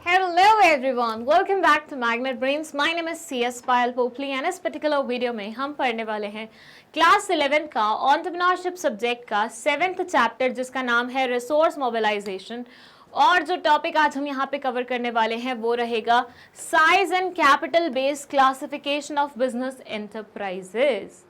Hello everyone, welcome back to Magnet Brains. My name is CS Payal Popli and इस particular video में हम पढ़ने वाले हैं क्लास 11 का एंटरप्रेन्योरशिप सब्जेक्ट का 7th चैप्टर जिसका नाम है रिसोर्स मोबिलाइजेशन। और जो टॉपिक आज हम यहाँ पे कवर करने वाले हैं वो रहेगा size and capital based classification of business enterprises.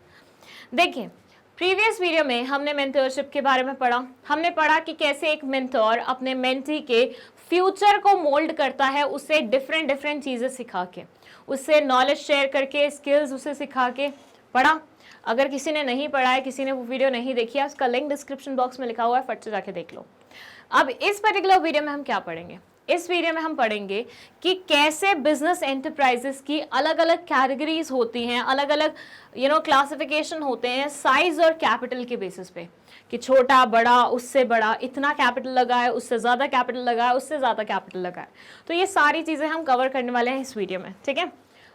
देखिए, प्रीवियस वीडियो में हमने मेंटरशिप के बारे में पढ़ा। हमने पढ़ा कि कैसे एक मेंटर अपने मेंटी के फ्यूचर को मोल्ड करता है, उससे डिफरेंट चीज़ें सिखा के, उससे नॉलेज शेयर करके, स्किल्स उसे सिखा के। पढ़ा? अगर किसी ने नहीं पढ़ा है, किसी ने वो वीडियो नहीं देखी है, उसका लिंक डिस्क्रिप्शन बॉक्स में लिखा हुआ है, फट से जाके देख लो। अब इस पर्टिकुलर वीडियो में हम क्या पढ़ेंगे? इस वीडियो में हम पढ़ेंगे कि कैसे बिजनेस एंटरप्राइजेस की अलग अलग कैटेगरीज होती हैं, अलग अलग क्लासिफिकेशन होते हैं साइज और कैपिटल के बेसिस पे, कि छोटा, बड़ा, उससे बड़ा, इतना कैपिटल लगा है, उससे ज़्यादा कैपिटल लगा है, उससे ज़्यादा कैपिटल लगा है। तो ये सारी चीज़ें हम कवर करने वाले हैं इस वीडियो में, ठीक है?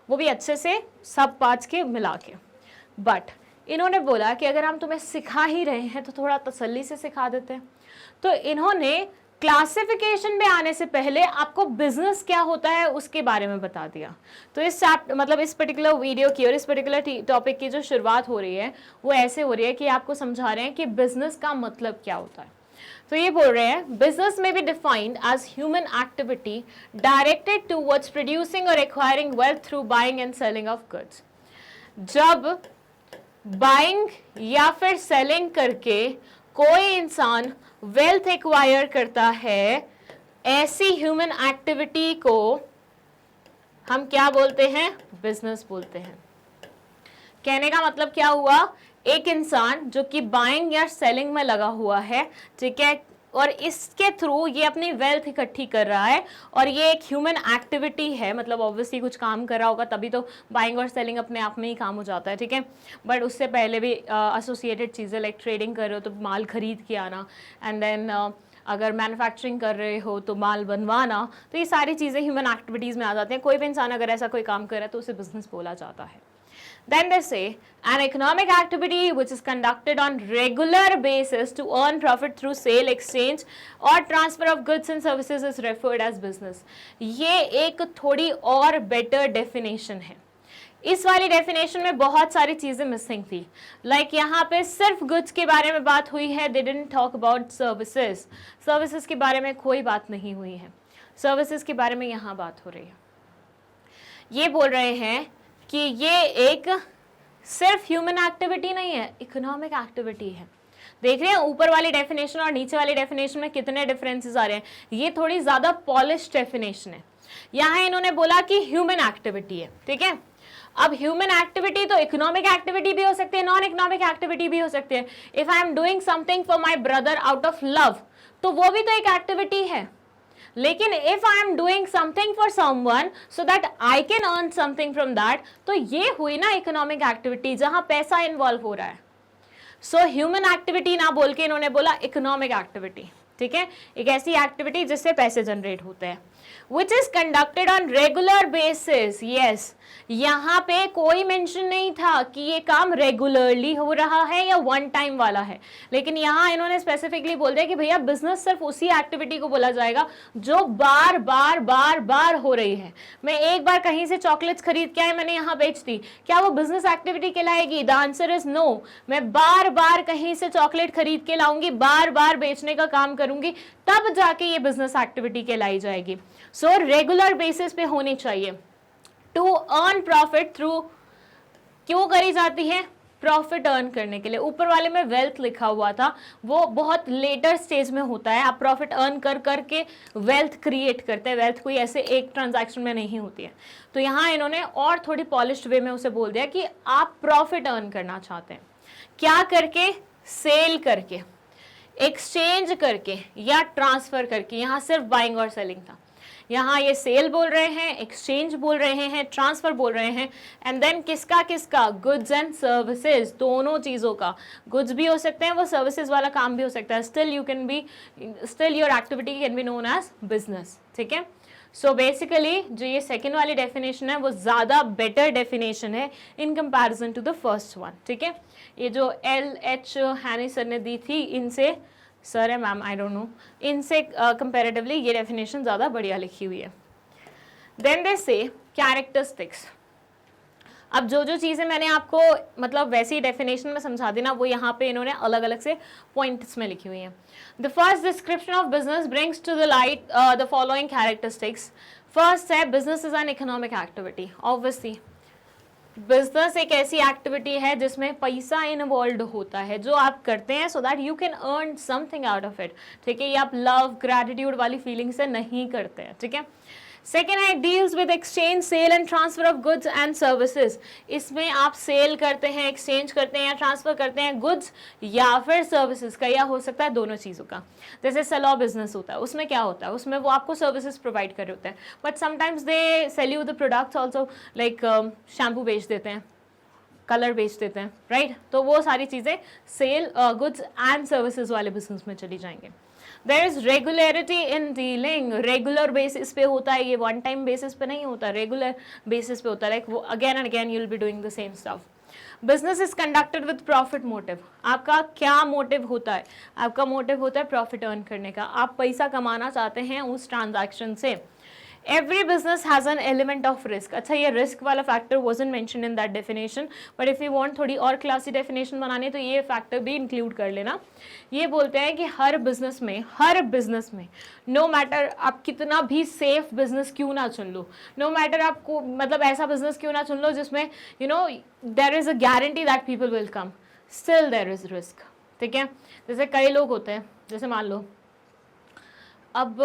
वो भी अच्छे से सब पार्ट्स के मिला के। बट इन्होंने बोला कि अगर हम तुम्हें सिखा ही रहे हैं तो थोड़ा तसल्ली से सिखा देते हैं। तो इन्होंने क्लासिफिकेशन में आने से पहले आपको बिजनेस क्या होता है उसके बारे में बता दिया। तो इस इस पर्टिकुलर वीडियो की और इस पर्टिकुलर टॉपिक की जो शुरुआत हो रही है वो ऐसे हो रही है कि आपको समझा रहे हैं कि बिजनेस का मतलब क्या होता है। तो ये बोल रहे हैं, बिजनेस में be defined as human activity directed towards producing or acquiring wealth through buying and selling of goods. जब बाइंग या फिर सेलिंग करके कोई इंसान वेल्थ एक्वायर करता है, ऐसी ह्यूमन एक्टिविटी को हम क्या बोलते हैं? बिजनेस बोलते हैं। कहने का मतलब क्या हुआ? एक इंसान जो कि बाइंग या सेलिंग में लगा हुआ है, ठीक है, और इसके थ्रू ये अपनी वेल्थ इकट्ठी कर रहा है, और ये एक ह्यूमन एक्टिविटी है, मतलब ऑब्वियसली कुछ काम कर रहा होगा तभी तो बाइंग और सेलिंग अपने आप में ही काम हो जाता है, ठीक है। बट उससे पहले भी एसोसिएटेड चीज़ें, लाइक ट्रेडिंग कर रहे हो तो माल खरीद के आना, एंड देन अगर मैन्युफैक्चरिंग कर रहे हो तो माल बनवाना, तो ये सारी चीज़ें ह्यूमन एक्टिविटीज़ में आ जाती हैं। कोई भी इंसान अगर ऐसा कोई काम कर रहा है तो उसे बिजनेस बोला जाता है। Then they say an economic activity which is conducted on regular basis to earn profit through sale, exchange or transfer of goods and services is referred as business. ये एक थोड़ी और better definition है। इस वाली डेफिनेशन में बहुत सारी चीज़ें मिसिंग थी। लाइक यहाँ पे सिर्फ गुड्स के बारे में बात हुई है, they didn't talk about services. Services के बारे में कोई बात नहीं हुई है, सर्विसेज के बारे में यहाँ बात हो रही है। ये बोल रहे हैं कि ये एक सिर्फ ह्यूमन एक्टिविटी नहीं है, इकोनॉमिक एक्टिविटी है। देख रहे हैं ऊपर वाली डेफिनेशन और नीचे वाली डेफिनेशन में कितने डिफरेंसेस आ रहे हैं। ये थोड़ी ज्यादा पॉलिश डेफिनेशन है। यहाँ इन्होंने बोला कि ह्यूमन एक्टिविटी है, ठीक है। अब ह्यूमन एक्टिविटी तो इकोनॉमिक एक्टिविटी भी हो सकती है, नॉन इकोनॉमिक एक्टिविटी भी हो सकती है। If I am doing something for my brother out of love, तो वो भी तो एक एक्टिविटी है। लेकिन if I am doing something for someone so that I can earn something from that, तो ये हुई ना इकोनॉमिक एक्टिविटी, जहां पैसा इन्वॉल्व हो रहा है। सो ह्यूमन एक्टिविटी ना बोल के इन्होंने बोला इकोनॉमिक एक्टिविटी, ठीक है। एक ऐसी एक्टिविटी जिससे पैसे जनरेट होते हैं, which is conducted on regular basis. Yes, यहाँ पे कोई मेंशन नहीं था कि ये काम रेगुलरली हो रहा है या वन टाइम वाला है, लेकिन यहाँ इन्होंने स्पेसिफिकली बोल दिया कि भैया बिजनेस सिर्फ उसी एक्टिविटी को बोला जाएगा जो बार बार बार बार हो रही है। मैं एक बार कहीं से चॉकलेट्स खरीद के आए, मैंने यहाँ बेच दी, क्या वो बिजनेस एक्टिविटी कहलाएगी? The answer is no. मैं बार बार कहीं से चॉकलेट खरीद के लाऊंगी, बार बार बेचने का काम करूंगी, तब जाके ये बिजनेस एक्टिविटी कहलाई जाएगी। सो रेगुलर बेसिस पे होनी चाहिए। टू अर्न प्रॉफिट थ्रू, क्यों करी जाती है? प्रॉफिट अर्न करने के लिए। ऊपर वाले में वेल्थ लिखा हुआ था, वो बहुत लेटर स्टेज में होता है। आप प्रॉफिट अर्न कर करके वेल्थ क्रिएट करते हैं, वेल्थ कोई ऐसे एक ट्रांजैक्शन में नहीं होती है। तो यहाँ इन्होंने और थोड़ी पॉलिश्ड वे में उसे बोल दिया कि आप प्रॉफिट अर्न करना चाहते हैं, क्या करके? सेल करके, एक्सचेंज करके या ट्रांसफर करके। यहाँ सिर्फ बाइंग और सेलिंग था, यहाँ ये सेल बोल रहे हैं, एक्सचेंज बोल रहे हैं, ट्रांसफर बोल रहे हैं, एंड देन किसका किसका? गुड्स एंड सर्विसेज, दोनों चीज़ों का। गुड्स भी हो सकते हैं, वो सर्विसेज वाला काम भी हो सकता है। Still your activity can be known as business, ठीक है। सो बेसिकली जो ये सेकेंड वाली डेफिनेशन है वो ज़्यादा बेटर डेफिनेशन है in comparison to the first one, ठीक है। ये जो LH हैनी सर ने दी थी, इनसे सर है मैम, आई डोंट नो, इनसे कंपैरेटिवली ये डेफिनेशन ज़्यादा बढ़िया लिखी हुई है। देन दे से कैरेक्टरिस्टिक्स। अब जो जो चीज़ें मैंने आपको मतलब वैसी डेफिनेशन में समझा दी ना, वो यहाँ पे इन्होंने अलग अलग से पॉइंट्स में लिखी हुई हैं। The first description of business brings to the light the following characteristics. First है business is an economic activity. Obviously business एक ऐसी एक्टिविटी है जिसमें पैसा इन्वॉल्व होता है, जो आप करते हैं so that you can earn something out of it. ठीक है, ये आप लव ग्रैटिट्यूड वाली फीलिंग से नहीं करते हैं। ठीक है, सेकेंड है deals with exchange sale and transfer of goods and services. इसमें आप सेल करते हैं, एक्सचेंज करते हैं या ट्रांसफर करते हैं गुड्स या फिर सर्विसेज का, या हो सकता है दोनों चीज़ों का। जैसे सलॉ बिजनेस होता है, उसमें क्या होता है, उसमें वो आपको सर्विसेज प्रोवाइड कर रहे होते हैं, but sometimes they sell you the products also, like shampoo बेच देते हैं, कलर बेच देते हैं, राइट। तो वो सारी चीज़ें सेल गुड्स एंड सर्विसेज वाले बिजनेस में चली जाएंगे। There is regularity in dealing. Regular basis पे होता है, ये वन टाइम बेसिस पे नहीं होता, रेगुलर बेसिस पे होता है, लाइक वो again and again you will be doing the same stuff. Business is conducted with profit motive. आपका क्या मोटिव होता है? आपका मोटिव होता है प्रॉफिट अर्न करने का, आप पैसा कमाना चाहते हैं उस ट्रांजैक्शन से। Every business has an element of risk. अच्छा, ये risk वाला factor wasn't mentioned in that definition, but if you want थोड़ी और क्लासी definition बनानी तो ये factor भी include कर लेना। ये बोलते हैं कि हर business में no matter आप कितना भी safe business क्यों ना चुन लो, no matter आपको मतलब ऐसा business क्यों ना चुन लो जिसमें you know there is a guarantee that people will come, still there is risk। ठीक है, जैसे कई लोग होते हैं, जैसे मान लो अब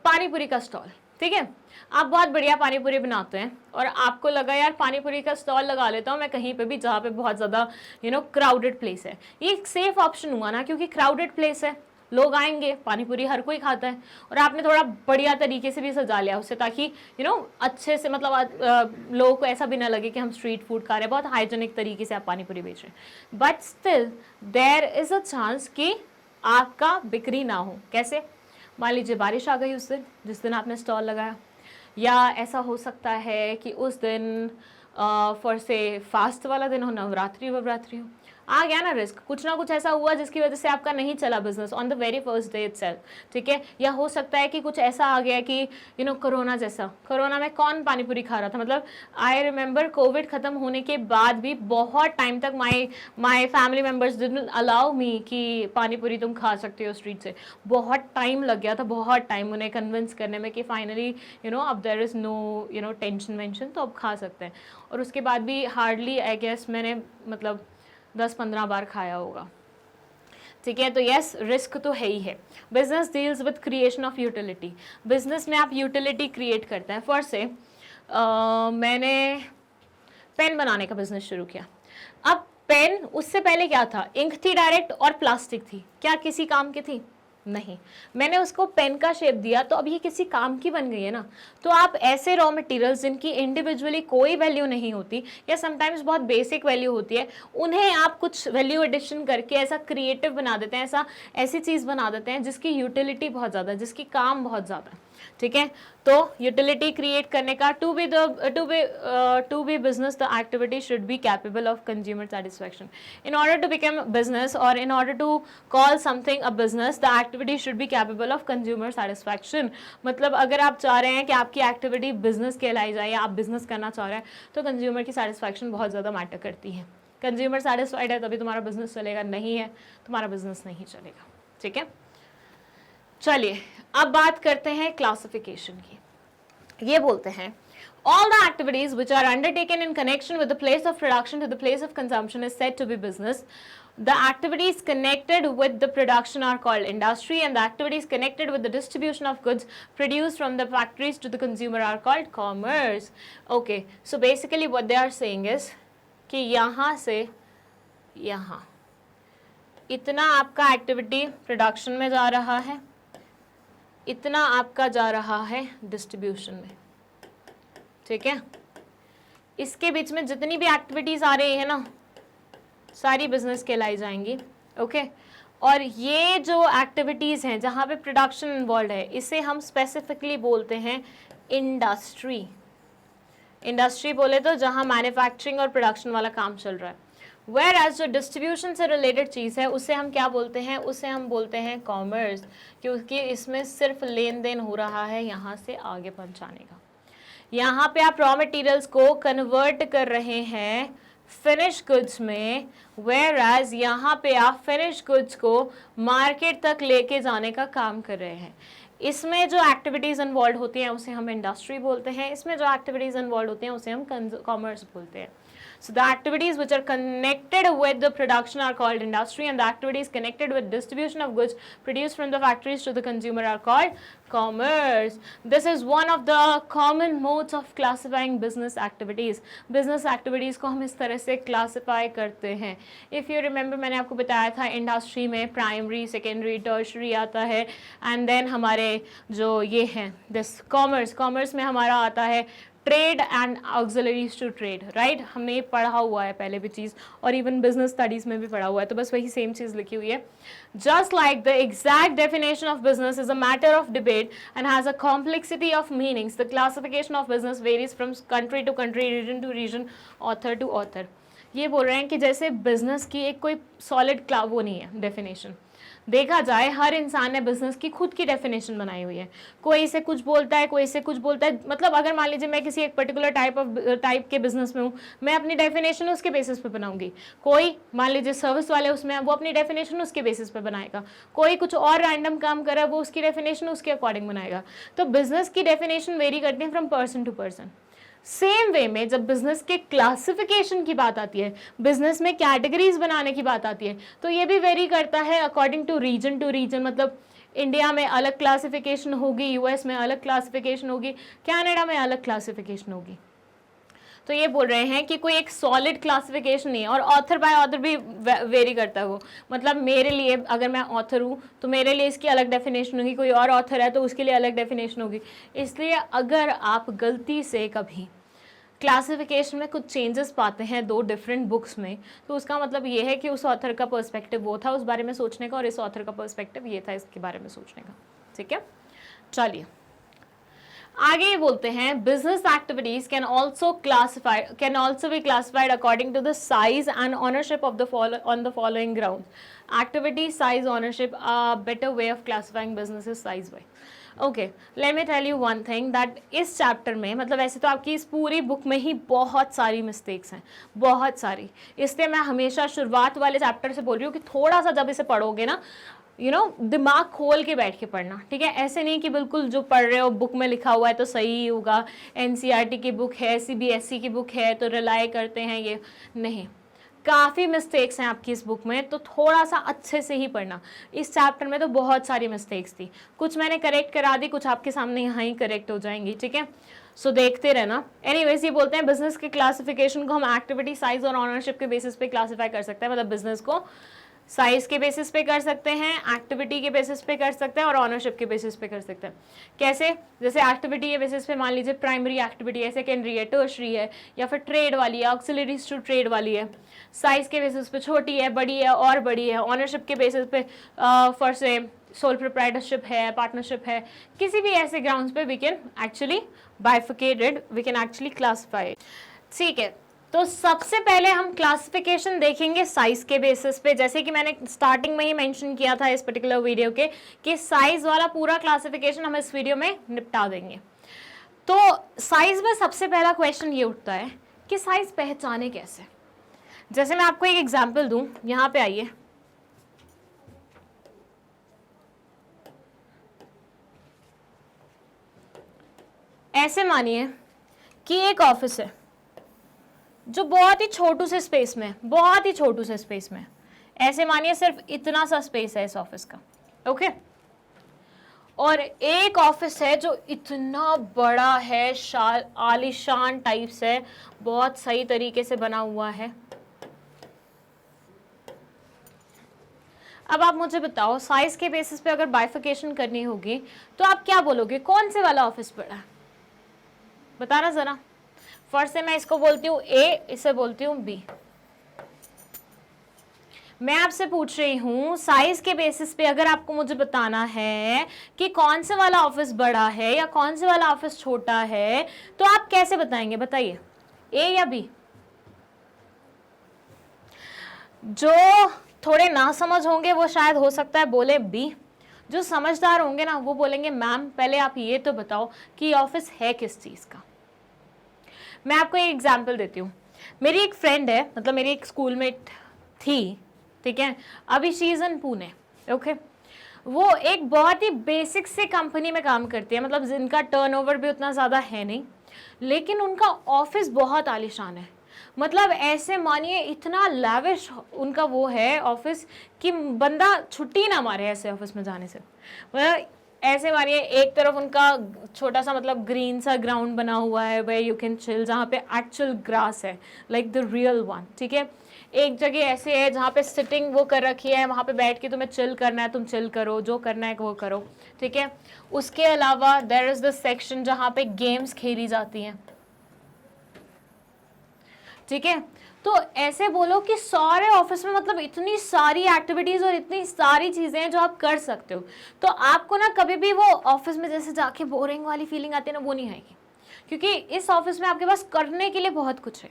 पानी पूरी का स्टॉल, ठीक है, आप बहुत बढ़िया पानी पूरी बनाते हैं और आपको लगा यार पानी पूरी का स्टॉल लगा लेता हूँ मैं कहीं पे भी जहाँ पे बहुत ज़्यादा क्राउडेड प्लेस है। ये एक सेफ ऑप्शन हुआ ना, क्योंकि क्राउडेड प्लेस है, लोग आएंगे, पानी पूरी हर कोई खाता है, और आपने थोड़ा बढ़िया तरीके से भी सजा लिया उससे, ताकि अच्छे से मतलब लोगों को ऐसा भी ना लगे कि हम स्ट्रीट फूड खा रहे हैं, बहुत हाइजेनिक तरीके से आप पानी पूरी बेच रहे हैं, but still there is a chance कि आपका बिक्री ना हो। कैसे? मान लीजिए बारिश आ गई उस दिन जिस दिन आपने स्टॉल लगाया, या ऐसा हो सकता है कि उस दिन फॉर से फास्ट वाला दिन हो, नवरात्रि ववरात्रि हो, आ गया ना रिस्क, कुछ ना कुछ ऐसा हुआ जिसकी वजह से आपका नहीं चला business on the very first day itself. ठीक है, या हो सकता है कि कुछ ऐसा आ गया कि कोरोना जैसा, कोरोना में कौन पानी पूरी खा रहा था, मतलब आई रिमेंबर कोविड खत्म होने के बाद भी बहुत टाइम तक my family members didn't allow me कि पानी पूरी तुम खा सकते हो स्ट्रीट से। बहुत टाइम लग गया था, बहुत टाइम उन्हें कन्विंस करने में कि फाइनली अब देयर इज़ नो टेंशन वेंशन, तो अब खा सकते हैं। और उसके बाद भी हार्डली आई गेस मैंने मतलब 10-15 बार खाया होगा। ठीक है, तो यस रिस्क तो है ही है। Business deals with creation of utility. Business में आप यूटिलिटी क्रिएट करते हैं। फॉर से मैंने पेन बनाने का बिजनेस शुरू किया। अब पेन, उससे पहले क्या था, इंक थी डायरेक्ट और प्लास्टिक थी, क्या किसी काम की थी? नहीं, मैंने उसको पेन का शेप दिया तो अब ये किसी काम की बन गई है ना। तो आप ऐसे रॉ मटेरियल्स जिनकी इंडिविजुअली कोई वैल्यू नहीं होती या समटाइम्स बहुत बेसिक वैल्यू होती है, उन्हें आप कुछ वैल्यू एडिशन करके ऐसा क्रिएटिव बना देते हैं, ऐसी चीज़ बना देते हैं जिसकी यूटिलिटी बहुत ज़्यादा है, जिसकी काम बहुत ज़्यादा है। ठीक है, तो यूटिलिटी क्रिएट करने का to be business the activity should be capable of consumer satisfaction. In order to become business or in order to call something a business the activity should be capable of consumer satisfaction. मतलब अगर आप चाह रहे हैं कि आपकी activity business कहलाई जाए या आप बिजनेस करना चाह रहे हैं, तो कंज्यूमर की सेटिस्फैक्शन बहुत ज़्यादा मैटर करती है। कंज्यूमर सेटिस्फाइड है तभी तुम्हारा बिजनेस चलेगा, नहीं है तुम्हारा बिजनेस नहीं चलेगा। ठीक है, चलिए अब बात करते हैं क्लासिफिकेशन की। ये बोलते हैं all the activities which are undertaken in connection with the place of production to the place of consumption is said to be business. The activities connected with the production are called industry, and the activities connected with the distribution of goods produced from the factories to the consumer are called commerce. Okay, so basically what they are saying is कि यहाँ से यहाँ इतना आपका activity production में जा रहा है, इतना आपका जा रहा है डिस्ट्रीब्यूशन में। ठीक है, इसके बीच में जितनी भी एक्टिविटीज़ आ रही है ना, सारी बिजनेस कहलाई जाएंगी। ओके, और ये जो एक्टिविटीज़ हैं जहाँ पे प्रोडक्शन इन्वॉल्व है, इसे हम स्पेसिफिकली बोलते हैं इंडस्ट्री। इंडस्ट्री बोले तो जहाँ मैन्युफैक्चरिंग और प्रोडक्शन वाला काम चल रहा है। वेयर एज जो डिस्ट्रीब्यूशन से रिलेटेड चीज़ है उसे हम क्या बोलते हैं, उसे हम बोलते हैं कॉमर्स, क्योंकि इसमें सिर्फ लेन देन हो रहा है यहाँ से आगे पहुँचाने का। यहाँ पे आप रॉ मटेरियल्स को कन्वर्ट कर रहे हैं फिनिश गुड्स में, वेयर एज यहाँ पे आप फिनिश गुड्स को मार्केट तक लेके जाने का काम कर रहे हैं। इसमें जो एक्टिविटीज़ इन्वॉल्व होती हैं उसे हम इंडस्ट्री बोलते हैं, इसमें जो एक्टिविटीज़ इन्वॉल्व होती हैं उसे हम कॉमर्स बोलते हैं। So the activities which are connected with the production are called industry, and the activities connected with distribution of goods produced from the factories to the consumer are called commerce. This is one of the common modes of classifying business activities. Business activities को हम इस तरह से classify करते हैं। If you remember, मैंने आपको बताया था इंडस्ट्री में प्राइमरी, सेकेंडरी, टर्शरी आता है, एंड देन हमारे जो ये हैं दिस कॉमर्स में हमारा आता है trade and auxiliaries to trade, right. हमने ये पढ़ा हुआ है पहले भी चीज़, और इवन बिजनेस स्टडीज़ में भी पढ़ा हुआ है, तो बस वही सेम चीज़ लिखी हुई है। Just like the exact definition of business is a matter of debate and has a complexity of meanings, the classification of business varies from country to country, region to region, author to author. ये बोल रहे हैं कि जैसे business की एक कोई solid वो नहीं है डेफिनेशन, देखा जाए हर इंसान ने बिजनेस की खुद की डेफिनेशन बनाई हुई है। कोई इसे कुछ बोलता है, कोई इसे कुछ बोलता है। मतलब अगर मान लीजिए मैं किसी एक पर्टिकुलर टाइप के बिजनेस में हूँ, मैं अपनी डेफिनेशन उसके बेसिस पे बनाऊंगी। कोई मान लीजिए सर्विस वाले उसमें है, वो अपनी डेफिनेशन उसके बेसिस पे बनाएगा। कोई कुछ और रैंडम काम कर रहा है, वो उसकी डेफिनेशन उसके अकॉर्डिंग बनाएगा। तो बिजनेस की डेफिनेशन वेरी करती है from person to person. Same way में जब बिजनेस के क्लासिफिकेशन की बात आती है, बिजनेस में कैटेगरीज बनाने की बात आती है, तो ये भी वेरी करता है अकॉर्डिंग टू रीजन। मतलब इंडिया में अलग क्लासिफिकेशन होगी, यूएस में अलग क्लासिफिकेशन होगी, कनाडा में अलग क्लासिफिकेशन होगी। तो ये बोल रहे हैं कि कोई एक सॉलिड क्लासिफिकेशन नहीं है, और ऑथर बाय ऑथर भी वेरी करता है वो। मतलब मेरे लिए अगर मैं ऑथर हूँ तो मेरे लिए इसकी अलग डेफिनेशन होगी, कोई और ऑथर है तो उसके लिए अलग डेफिनेशन होगी। इसलिए अगर आप गलती से कभी क्लासिफिकेशन में कुछ चेंजेस पाते हैं दो डिफरेंट बुक्स में, तो उसका मतलब ये है कि उस ऑथर का पर्सपेक्टिव वो था उस बारे में सोचने का, और इस ऑथर का पर्सपेक्टिव ये था इसके बारे में सोचने का। ठीक है, चलिए आगे ये बोलते हैं business activities can also be classified according to the size and ownership of on the following ground. Activity, size, ownership, a better way of classifying businesses size wise. Okay, let me tell you one thing that इस chapter में, मतलब वैसे तो आपकी इस पूरी book में ही बहुत सारी मिस्टेक्स हैं, बहुत सारी। इसलिए मैं हमेशा शुरुआत वाले चैप्टर से बोल रही हूँ कि थोड़ा सा जब इसे पढ़ोगे ना, दिमाग खोल के बैठ के पढ़ना। ठीक है, ऐसे नहीं कि बिल्कुल जो पढ़ रहे हो बुक में लिखा हुआ है तो सही ही होगा, एनसीईआरटी की बुक है, सीबीएसई की बुक है तो रिलाई करते हैं, ये नहीं। काफ़ी मिस्टेक्स हैं आपकी इस बुक में, तो थोड़ा सा अच्छे से ही पढ़ना। इस चैप्टर में तो बहुत सारी मिस्टेक्स थी, कुछ मैंने करेक्ट करा दी, कुछ आपके सामने यहाँ ही करेक्ट हो जाएंगी। ठीक है, सो देखते रहना। एनीवेज, ये बोलते हैं बिजनेस के क्लासिफिकेशन को हम एक्टिविटी, साइज और ऑनरशिप के बेसिस पे क्लासीफाई कर सकते हैं। मतलब बिजनेस को साइज के बेसिस पे कर सकते हैं, एक्टिविटी के बेसिस पे कर सकते हैं, और ऑनरशिप के बेसिस पे कर सकते हैं। कैसे? जैसे एक्टिविटी के बेसिस पे मान लीजिए प्राइमरी एक्टिविटी है, सेकेंडरी है, टर्शरी है, या फिर ट्रेड वाली है, ऑक्सिलरीज टू ट्रेड वाली है। साइज के बेसिस पे छोटी है, बड़ी है, और बड़ी है। ऑनरशिप के बेसिस पे फॉर से सोल प्रोप्राइटरशिप है, पार्टनरशिप है, किसी भी ऐसे ग्राउंड्स पे we can actually bifurcated, we can actually classify. ठीक है, तो सबसे पहले हम क्लासिफिकेशन देखेंगे साइज के बेसिस पे। जैसे कि मैंने स्टार्टिंग में ही मेंशन किया था इस पर्टिकुलर वीडियो के, कि साइज वाला पूरा क्लासिफिकेशन हम इस वीडियो में निपटा देंगे। तो साइज में सबसे पहला क्वेश्चन ये उठता है कि साइज पहचाने कैसे। जैसे मैं आपको एक एग्जांपल दूं, यहां पे आइए, ऐसे मानिए कि एक ऑफिस है जो बहुत ही छोटू से स्पेस में, बहुत ही छोटू से स्पेस में, ऐसे मानिए सिर्फ इतना सा स्पेस है इस ऑफिस का। ओके, और एक ऑफिस है जो इतना बड़ा है, आलीशान टाइप से, बहुत सही तरीके से बना हुआ है। अब आप मुझे बताओ, साइज के बेसिस पे अगर बाइफिकेशन करनी होगी तो आप क्या बोलोगे, कौन से वाला ऑफिस बड़ा है? बताना जरा। फर्स्ट से मैं इसको बोलती हूँ ए, इसे बोलती हूँ बी। मैं आपसे पूछ रही हूँ साइज के बेसिस पे अगर आपको मुझे बताना है कि कौन से वाला ऑफिस बड़ा है या कौन से वाला ऑफिस छोटा है, तो आप कैसे बताएंगे? बताइए, ए या बी? जो थोड़े ना समझ होंगे वो शायद हो सकता है बोले बी, जो समझदार होंगे ना वो बोलेंगे मैम पहले आप ये तो बताओ कि ऑफिस है किस चीज का। मैं आपको एक एग्जांपल देती हूँ। मेरी एक फ्रेंड है, मतलब मेरी एक स्कूलमेट थी, ठीक है, अभी she is in Pune, okay. वो एक बहुत ही बेसिक से कंपनी में काम करती है, मतलब जिनका टर्नओवर भी उतना ज़्यादा है नहीं, लेकिन उनका ऑफिस बहुत आलीशान है। मतलब ऐसे मानिए इतना लैविश उनका वो है ऑफिस कि बंदा छुट्टी ना मारे ऐसे ऑफिस में जाने से। मतलब ऐसे मानिए एक तरफ उनका छोटा सा मतलब ग्रीन सा ग्राउंड बना हुआ है वे यू कैन चिल, जहाँ पे एक्चुअल ग्रास है, लाइक द रियल वन, ठीक है। एक जगह ऐसे है जहाँ पे सिटिंग वो कर रखी है, वहाँ पे बैठ के तुम्हें चिल करना है, तुम चिल करो, जो करना है वो करो, ठीक है। उसके अलावा देयर इज द सेक्शन जहाँ पे गेम्स खेली जाती हैं, ठीक है। तो ऐसे बोलो कि सारे ऑफिस में मतलब इतनी सारी एक्टिविटीज और इतनी सारी चीजें हैं जो आप कर सकते हो, तो आपको ना कभी भी वो ऑफिस में जैसे जाके बोरिंग वाली फीलिंग आती है ना, वो नहीं आएगी, क्योंकि इस ऑफिस में आपके पास करने के लिए बहुत कुछ है।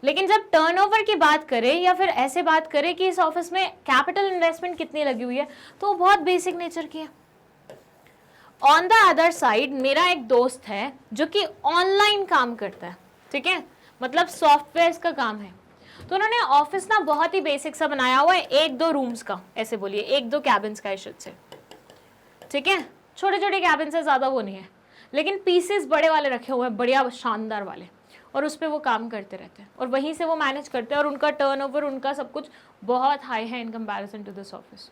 लेकिन जब टर्नओवर की बात करें या फिर ऐसे बात करें कि इस ऑफिस में कैपिटल इन्वेस्टमेंट कितनी लगी हुई है, तो वो बहुत बेसिक नेचर की है। ऑन द अदर साइड मेरा एक दोस्त है जो कि ऑनलाइन काम करता है, ठीक है, मतलब सॉफ्टवेयर का काम है। तो उन्होंने ऑफिस ना बहुत ही बेसिक सा बनाया हुआ है, 1-2 रूम्स का, ऐसे बोलिए 1-2 कैबिन्स का इशद से, ठीक है, छोटे छोटे कैबिन से, ज़्यादा वो नहीं है, लेकिन पीसेस बड़े वाले रखे हुए हैं, बढ़िया शानदार वाले, और उस पर वो काम करते रहते हैं और वहीं से वो मैनेज करते हैं, और उनका टर्नओवर, उनका सब कुछ बहुत हाई है in comparison to this office.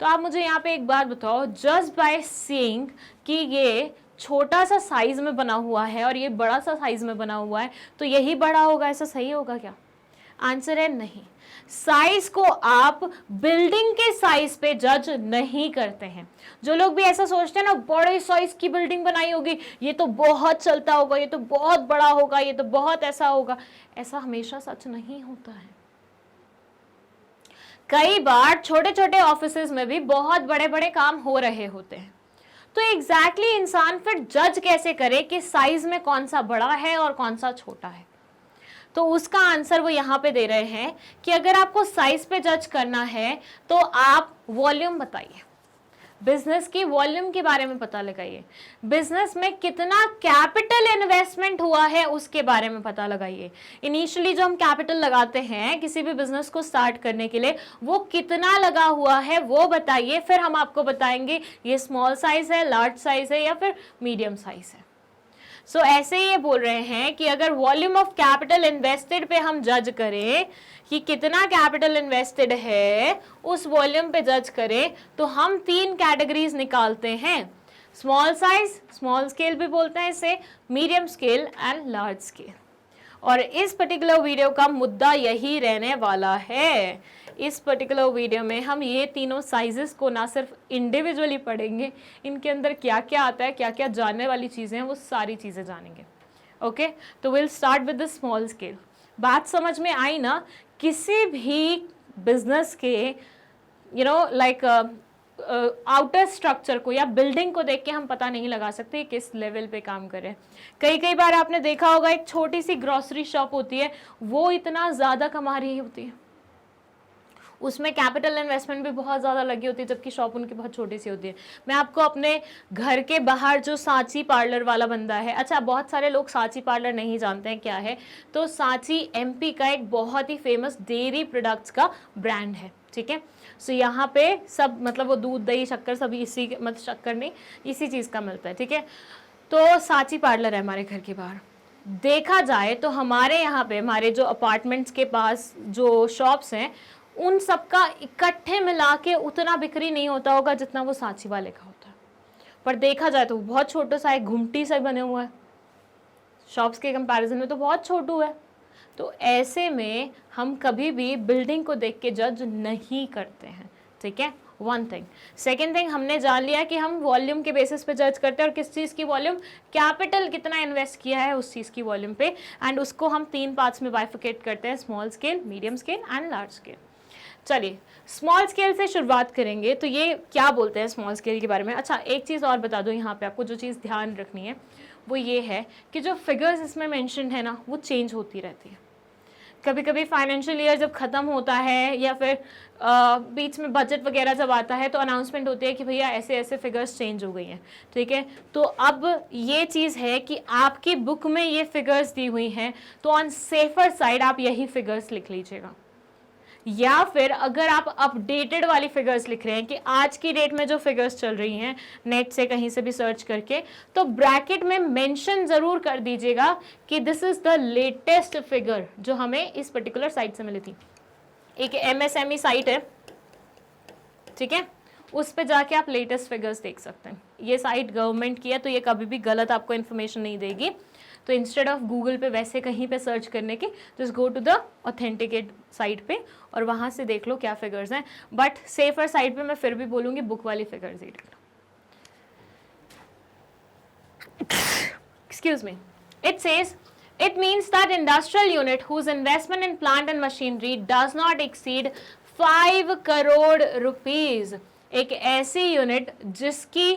तो आप मुझे यहाँ पे एक बात बताओ, जस्ट बाय सीइंग कि ये छोटा सा साइज में बना हुआ है और ये बड़ा सा साइज में बना हुआ है, तो यही बड़ा होगा, ऐसा सही होगा क्या? आंसर है नहीं। साइज को आप बिल्डिंग के साइज पे जज नहीं करते हैं। जो लोग भी ऐसा सोचते हैं ना, बड़े साइज की बिल्डिंग बनाई होगी, ये तो बहुत चलता होगा, ये तो बहुत बड़ा होगा, ये तो बहुत ऐसा होगा, ऐसा हमेशा सच नहीं होता है। कई बार छोटे छोटे ऑफिसेज में भी बहुत बड़े बड़े काम हो रहे होते हैं। तो एग्जैक्टली इंसान फिर जज कैसे करे कि साइज में कौन सा बड़ा है और कौन सा छोटा है? तो उसका आंसर वो यहाँ पे दे रहे हैं कि अगर आपको साइज पे जज करना है तो आप वॉल्यूम बताइए, बिजनेस की वॉल्यूम के बारे में पता लगाइए, बिजनेस में कितना कैपिटल इन्वेस्टमेंट हुआ है उसके बारे में पता लगाइए। इनिशियली जो हम कैपिटल लगाते हैं किसी भी बिजनेस को स्टार्ट करने के लिए, वो कितना लगा हुआ है वो बताइए, फिर हम आपको बताएंगे ये स्मॉल साइज है, लार्ज साइज है या फिर मीडियम साइज है। सो ऐसे ये बोल रहे हैं कि अगर वॉल्यूम ऑफ कैपिटल इन्वेस्टेड पे हम जज करें कि कितना कैपिटल इन्वेस्टेड है, उस वॉल्यूम पे जज करें, तो हम 3 कैटेगरीज निकालते हैं, स्मॉल साइज, स्मॉल स्केल भी बोलते हैं इसे, medium scale and large scale. और इस पर्टिकुलर वीडियो का मुद्दा यही रहने वाला है। इस पर्टिकुलर वीडियो में हम ये तीनों साइजेस को ना सिर्फ इंडिविजुअली पढ़ेंगे, इनके अंदर क्या क्या आता है, क्या क्या जानने वाली चीज़ें हैं, वो सारी चीज़ें जानेंगे। ओके, तो will start with the small scale. बात समझ में आई ना? किसी भी बिजनेस के लाइक आउटर स्ट्रक्चर को या बिल्डिंग को देख के हम पता नहीं लगा सकते किस लेवल पे काम करें। कई बार आपने देखा होगा एक छोटी सी ग्रोसरी शॉप होती है, वो इतना ज़्यादा कमा रही होती है, उसमें कैपिटल इन्वेस्टमेंट भी बहुत ज़्यादा लगी होती है, जबकि शॉप उनकी बहुत छोटी सी होती है। मैं आपको अपने घर के बाहर जो सांची पार्लर वाला बंदा है, अच्छा बहुत सारे लोग सांची पार्लर नहीं जानते हैं क्या है, तो सांची एमपी का एक बहुत ही फेमस डेयरी प्रोडक्ट्स का ब्रांड है, ठीक है। सो यहाँ पे सब मतलब वो दूध दही शक्कर सब इसी, मतलब शक्कर नहीं, इसी चीज़ का मिलता है, ठीक है। तो सांची पार्लर है हमारे घर के बाहर। देखा जाए तो हमारे यहाँ पे, हमारे जो अपार्टमेंट्स के पास जो शॉप्स हैं, उन सबका इकट्ठे मिला के उतना बिक्री नहीं होता होगा जितना वो सांची वाले का होता है। पर देखा जाए तो बहुत छोटा सा एक घुमटी सा बने हुआ है, शॉप्स के कंपैरिजन में तो बहुत छोटू है। तो ऐसे में हम कभी भी बिल्डिंग को देख के जज नहीं करते हैं, ठीक है, वन थिंग। सेकेंड थिंग, हमने जान लिया कि हम वॉल्यूम के बेसिस पे जज करते हैं, और किस चीज़ की वॉल्यूम, कैपिटल कितना इन्वेस्ट किया है उस चीज़ की वॉल्यूम पे, एंड उसको हम 3 पार्ट्स में बाइफिकेट करते हैं, small scale, medium scale and large scale. चलिए स्मॉल स्केल से शुरुआत करेंगे। तो ये क्या बोलते हैं स्मॉल स्केल के बारे में? अच्छा एक चीज़ और बता दो, यहाँ पे आपको जो चीज़ ध्यान रखनी है वो ये है कि जो फिगर्स इसमें मेंशन है ना, वो चेंज होती रहती है। कभी कभी फाइनेंशियल ईयर जब ख़त्म होता है या फिर बीच में बजट वगैरह जब आता है तो अनाउंसमेंट होती है कि भैया ऐसे ऐसे फिगर्स चेंज हो गई हैं, ठीक है। तो अब ये चीज़ है कि आपकी बुक में ये फिगर्स दी हुई हैं, तो ऑन सेफर साइड आप यही फिगर्स लिख लीजिएगा। या फिर अगर आप अपडेटेड वाली फिगर्स लिख रहे हैं कि आज की डेट में जो फिगर्स चल रही हैं नेट से कहीं से भी सर्च करके, तो ब्रैकेट में मेंशन जरूर कर दीजिएगा कि this is the latest figure जो हमें इस पर्टिकुलर साइट से मिली थी। एक MSME साइट है, ठीक है, उस पे जाके आप लेटेस्ट फिगर्स देख सकते हैं। ये साइट गवर्नमेंट की है तो ये कभी भी गलत आपको इन्फॉर्मेशन नहीं देगी। तो इंस्टेड ऑफ गूगल पे वैसे कहीं पे सर्च करने के, just go to the authenticate site पे और वहाँ से देख लो क्या फिगर्स हैं। बट सेफर साइट पे मैं फिर भी बोलूँगी बुक वाली फिगर्स ही देख लो। Excuse me. It says, it means that industrial unit whose investment in plant and machinery does not exceed 5 crore rupees. एक ऐसी यूनिट जिसकी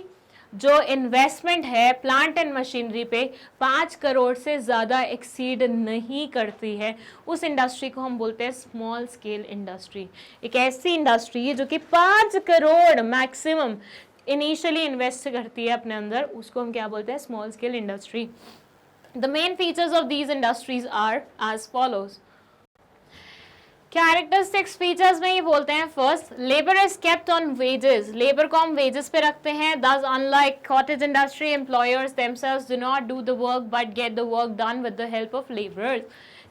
जो इन्वेस्टमेंट है प्लांट एंड मशीनरी पे 5 करोड़ से ज़्यादा एक्सीड नहीं करती है, उस इंडस्ट्री को हम बोलते हैं स्मॉल स्केल इंडस्ट्री। एक ऐसी इंडस्ट्री है जो कि 5 करोड़ मैक्सिमम इनिशियली इन्वेस्ट करती है अपने अंदर, उसको हम क्या बोलते हैं, small scale industry. The main features of these industries are as follows. Characteristics features में ये बोलते हैं, first, labour is kept on wages, labour को हम वेजेस पे रखते हैं। Thus unlike cottage industry, employers themselves do not do the work but get the work done with the help of labourers.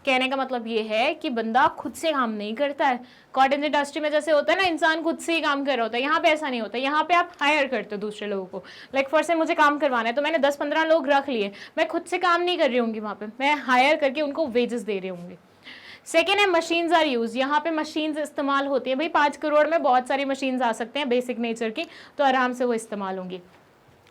कहने का मतलब ये है कि बंदा खुद से काम नहीं करता है। कॉटेज इंडस्ट्री में जैसे होता है ना, इंसान खुद से ही काम कर रहा होता है, यहाँ पे ऐसा नहीं होता। यहाँ पे आप हायर करते हो दूसरे लोगों को। लाइक फॉर से मुझे काम करवाना है तो मैंने 10-15 लोग रख लिए, मैं खुद से काम नहीं कर रही होंगी वहाँ पे, मैं हायर करके उनको वेजेस दे रही होंगी। सेकेंड है मशीन्स आर यूज, यहाँ पे मशीन्स इस्तेमाल होती है। भाई 5 करोड़ में बहुत सारी मशीन्स आ सकते हैं बेसिक नेचर की, तो आराम से वो इस्तेमाल होंगी।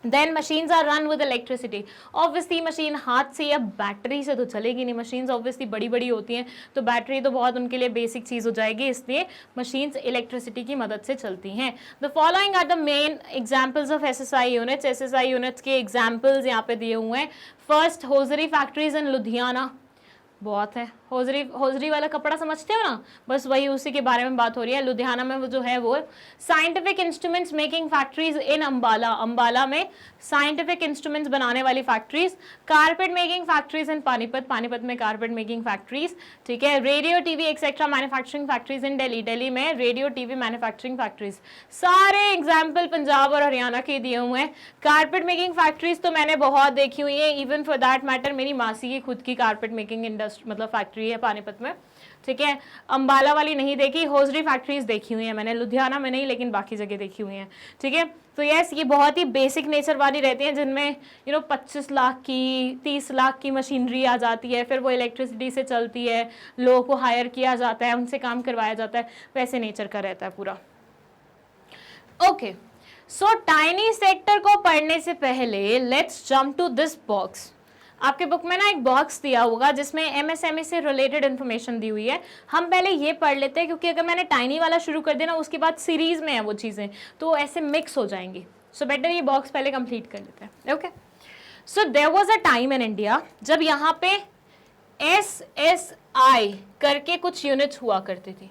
Then machines are run with electricity, obviously machine हाथ से या बैटरी से तो चलेगी नहीं, मशीन्स ऑब्वियसली बड़ी बड़ी होती हैं तो बैटरी तो बहुत उनके लिए बेसिक चीज़ हो जाएगी, इसलिए मशीन्स इलेक्ट्रिसिटी की मदद से चलती हैं। The following are the main examples of SSI units. SSI units के एग्जाम्पल्स यहाँ पे दिए हुए हैं। First, hosiery factories in Ludhiana, बहुत है। होजरी वाला कपड़ा समझते हो ना, बस वही उसी के बारे में बात हो रही है। लुधियाना में वो जो है वो साइंटिफिक इंस्ट्रूमेंट्स मेकिंग फैक्ट्रीज इन अंबाला, अंबाला में साइंटिफिक इंस्ट्रूमेंट्स बनाने वाली फैक्ट्रीज। कारपेट मेकिंग फैक्ट्रीज इन पानीपत, पानीपत में कारपेट मेकिंग फैक्ट्रीज, ठीक है। Radio TV etcetera manufacturing factories इन दिल्ली, दिल्ली में रेडियो टीवी मैन्युफैक्चरिंग फैक्ट्रीज। सारे एग्जाम्पल पंजाब और हरियाणा के दिए हुए हैं। कारपेट मेकिंग फैक्ट्रीज तो मैंने बहुत देखी हुई है, इवन फॉर दैट मैटर मेरी मासी की खुद की कारपेट मेकिंग इंडस्ट्री मतलब फैक्ट्री है पानीपत में, ठीक है। अंबाला वाली नहीं देखी, होजरी फैक्ट्रीज देखी हुई है मैंने, लुधियाना में नहीं लेकिन बाकी जगह देखी हुई हैं, ठीक है। तो यस, ये बहुत ही बेसिक नेचर वाली रहती हैं जिनमें 25 लाख की 30 लाख की मशीनरी आ जाती है, फिर वो इलेक्ट्रिसिटी से चलती है, लोगों को हायर किया जाता है, उनसे काम करवाया जाता है, वैसे नेचर का रहता है पूरा। ओके, सो टाइनी सेक्टर को पढ़ने से पहले let's jump to this box. आपके बुक में ना एक बॉक्स दिया होगा जिसमें MSME से रिलेटेड इन्फॉर्मेशन दी हुई है। हम पहले ये पढ़ लेते हैं क्योंकि अगर मैंने टाइनी वाला शुरू कर दिया ना उसके बाद सीरीज में है वो चीज़ें तो ऐसे मिक्स हो जाएंगी। सो बेटर ये बॉक्स पहले कंप्लीट कर लेते हैं। Okay, so there was a time in India जब यहाँ पे SSI करके कुछ यूनिट्स हुआ करती थी।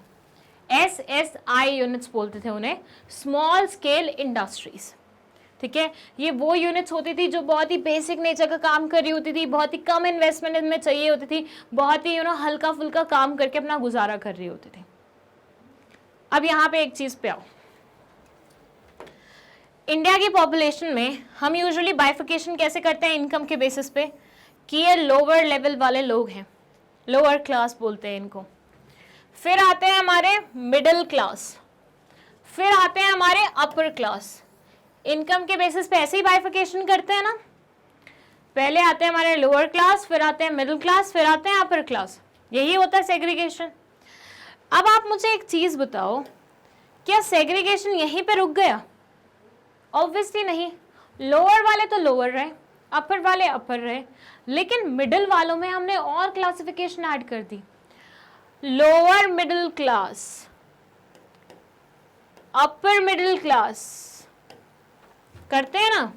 SSI यूनिट्स बोलते थे उन्हें, स्मॉल स्केल इंडस्ट्रीज, ठीक है। ये वो यूनिट्स होती थी जो बहुत ही बेसिक नेचर का काम कर रही होती थी, बहुत ही कम इन्वेस्टमेंट इनमें चाहिए होती थी, बहुत ही हल्का फुल्का काम करके अपना गुजारा कर रही होती थी। अब यहाँ पे एक चीज पे आओ, इंडिया की पॉपुलेशन में हम यूजुअली बाइफिकेशन कैसे करते हैं इनकम के बेसिस पे कि ये लोअर लेवल वाले लोग हैं, लोअर क्लास बोलते हैं इनको, फिर आते हैं हमारे मिडिल क्लास, फिर आते हैं हमारे अपर क्लास। इनकम के बेसिस पे ऐसे ही बाइफिकेशन करते हैं ना, पहले आते हैं हमारे लोअर क्लास, फिर आते हैं मिडिल क्लास, फिर आते हैं अपर क्लास, यही होता है सेग्रीगेशन। अब आप मुझे एक चीज बताओ, क्या सेग्रीगेशन यहीं पे रुक गया? ऑब्वियसली नहीं, लोअर वाले तो लोअर रहे, अपर वाले अपर रहे, लेकिन मिडिल वालों में हमने और क्लासिफिकेशन ऐड कर दी, lower middle class, upper middle class, करते हैं ना।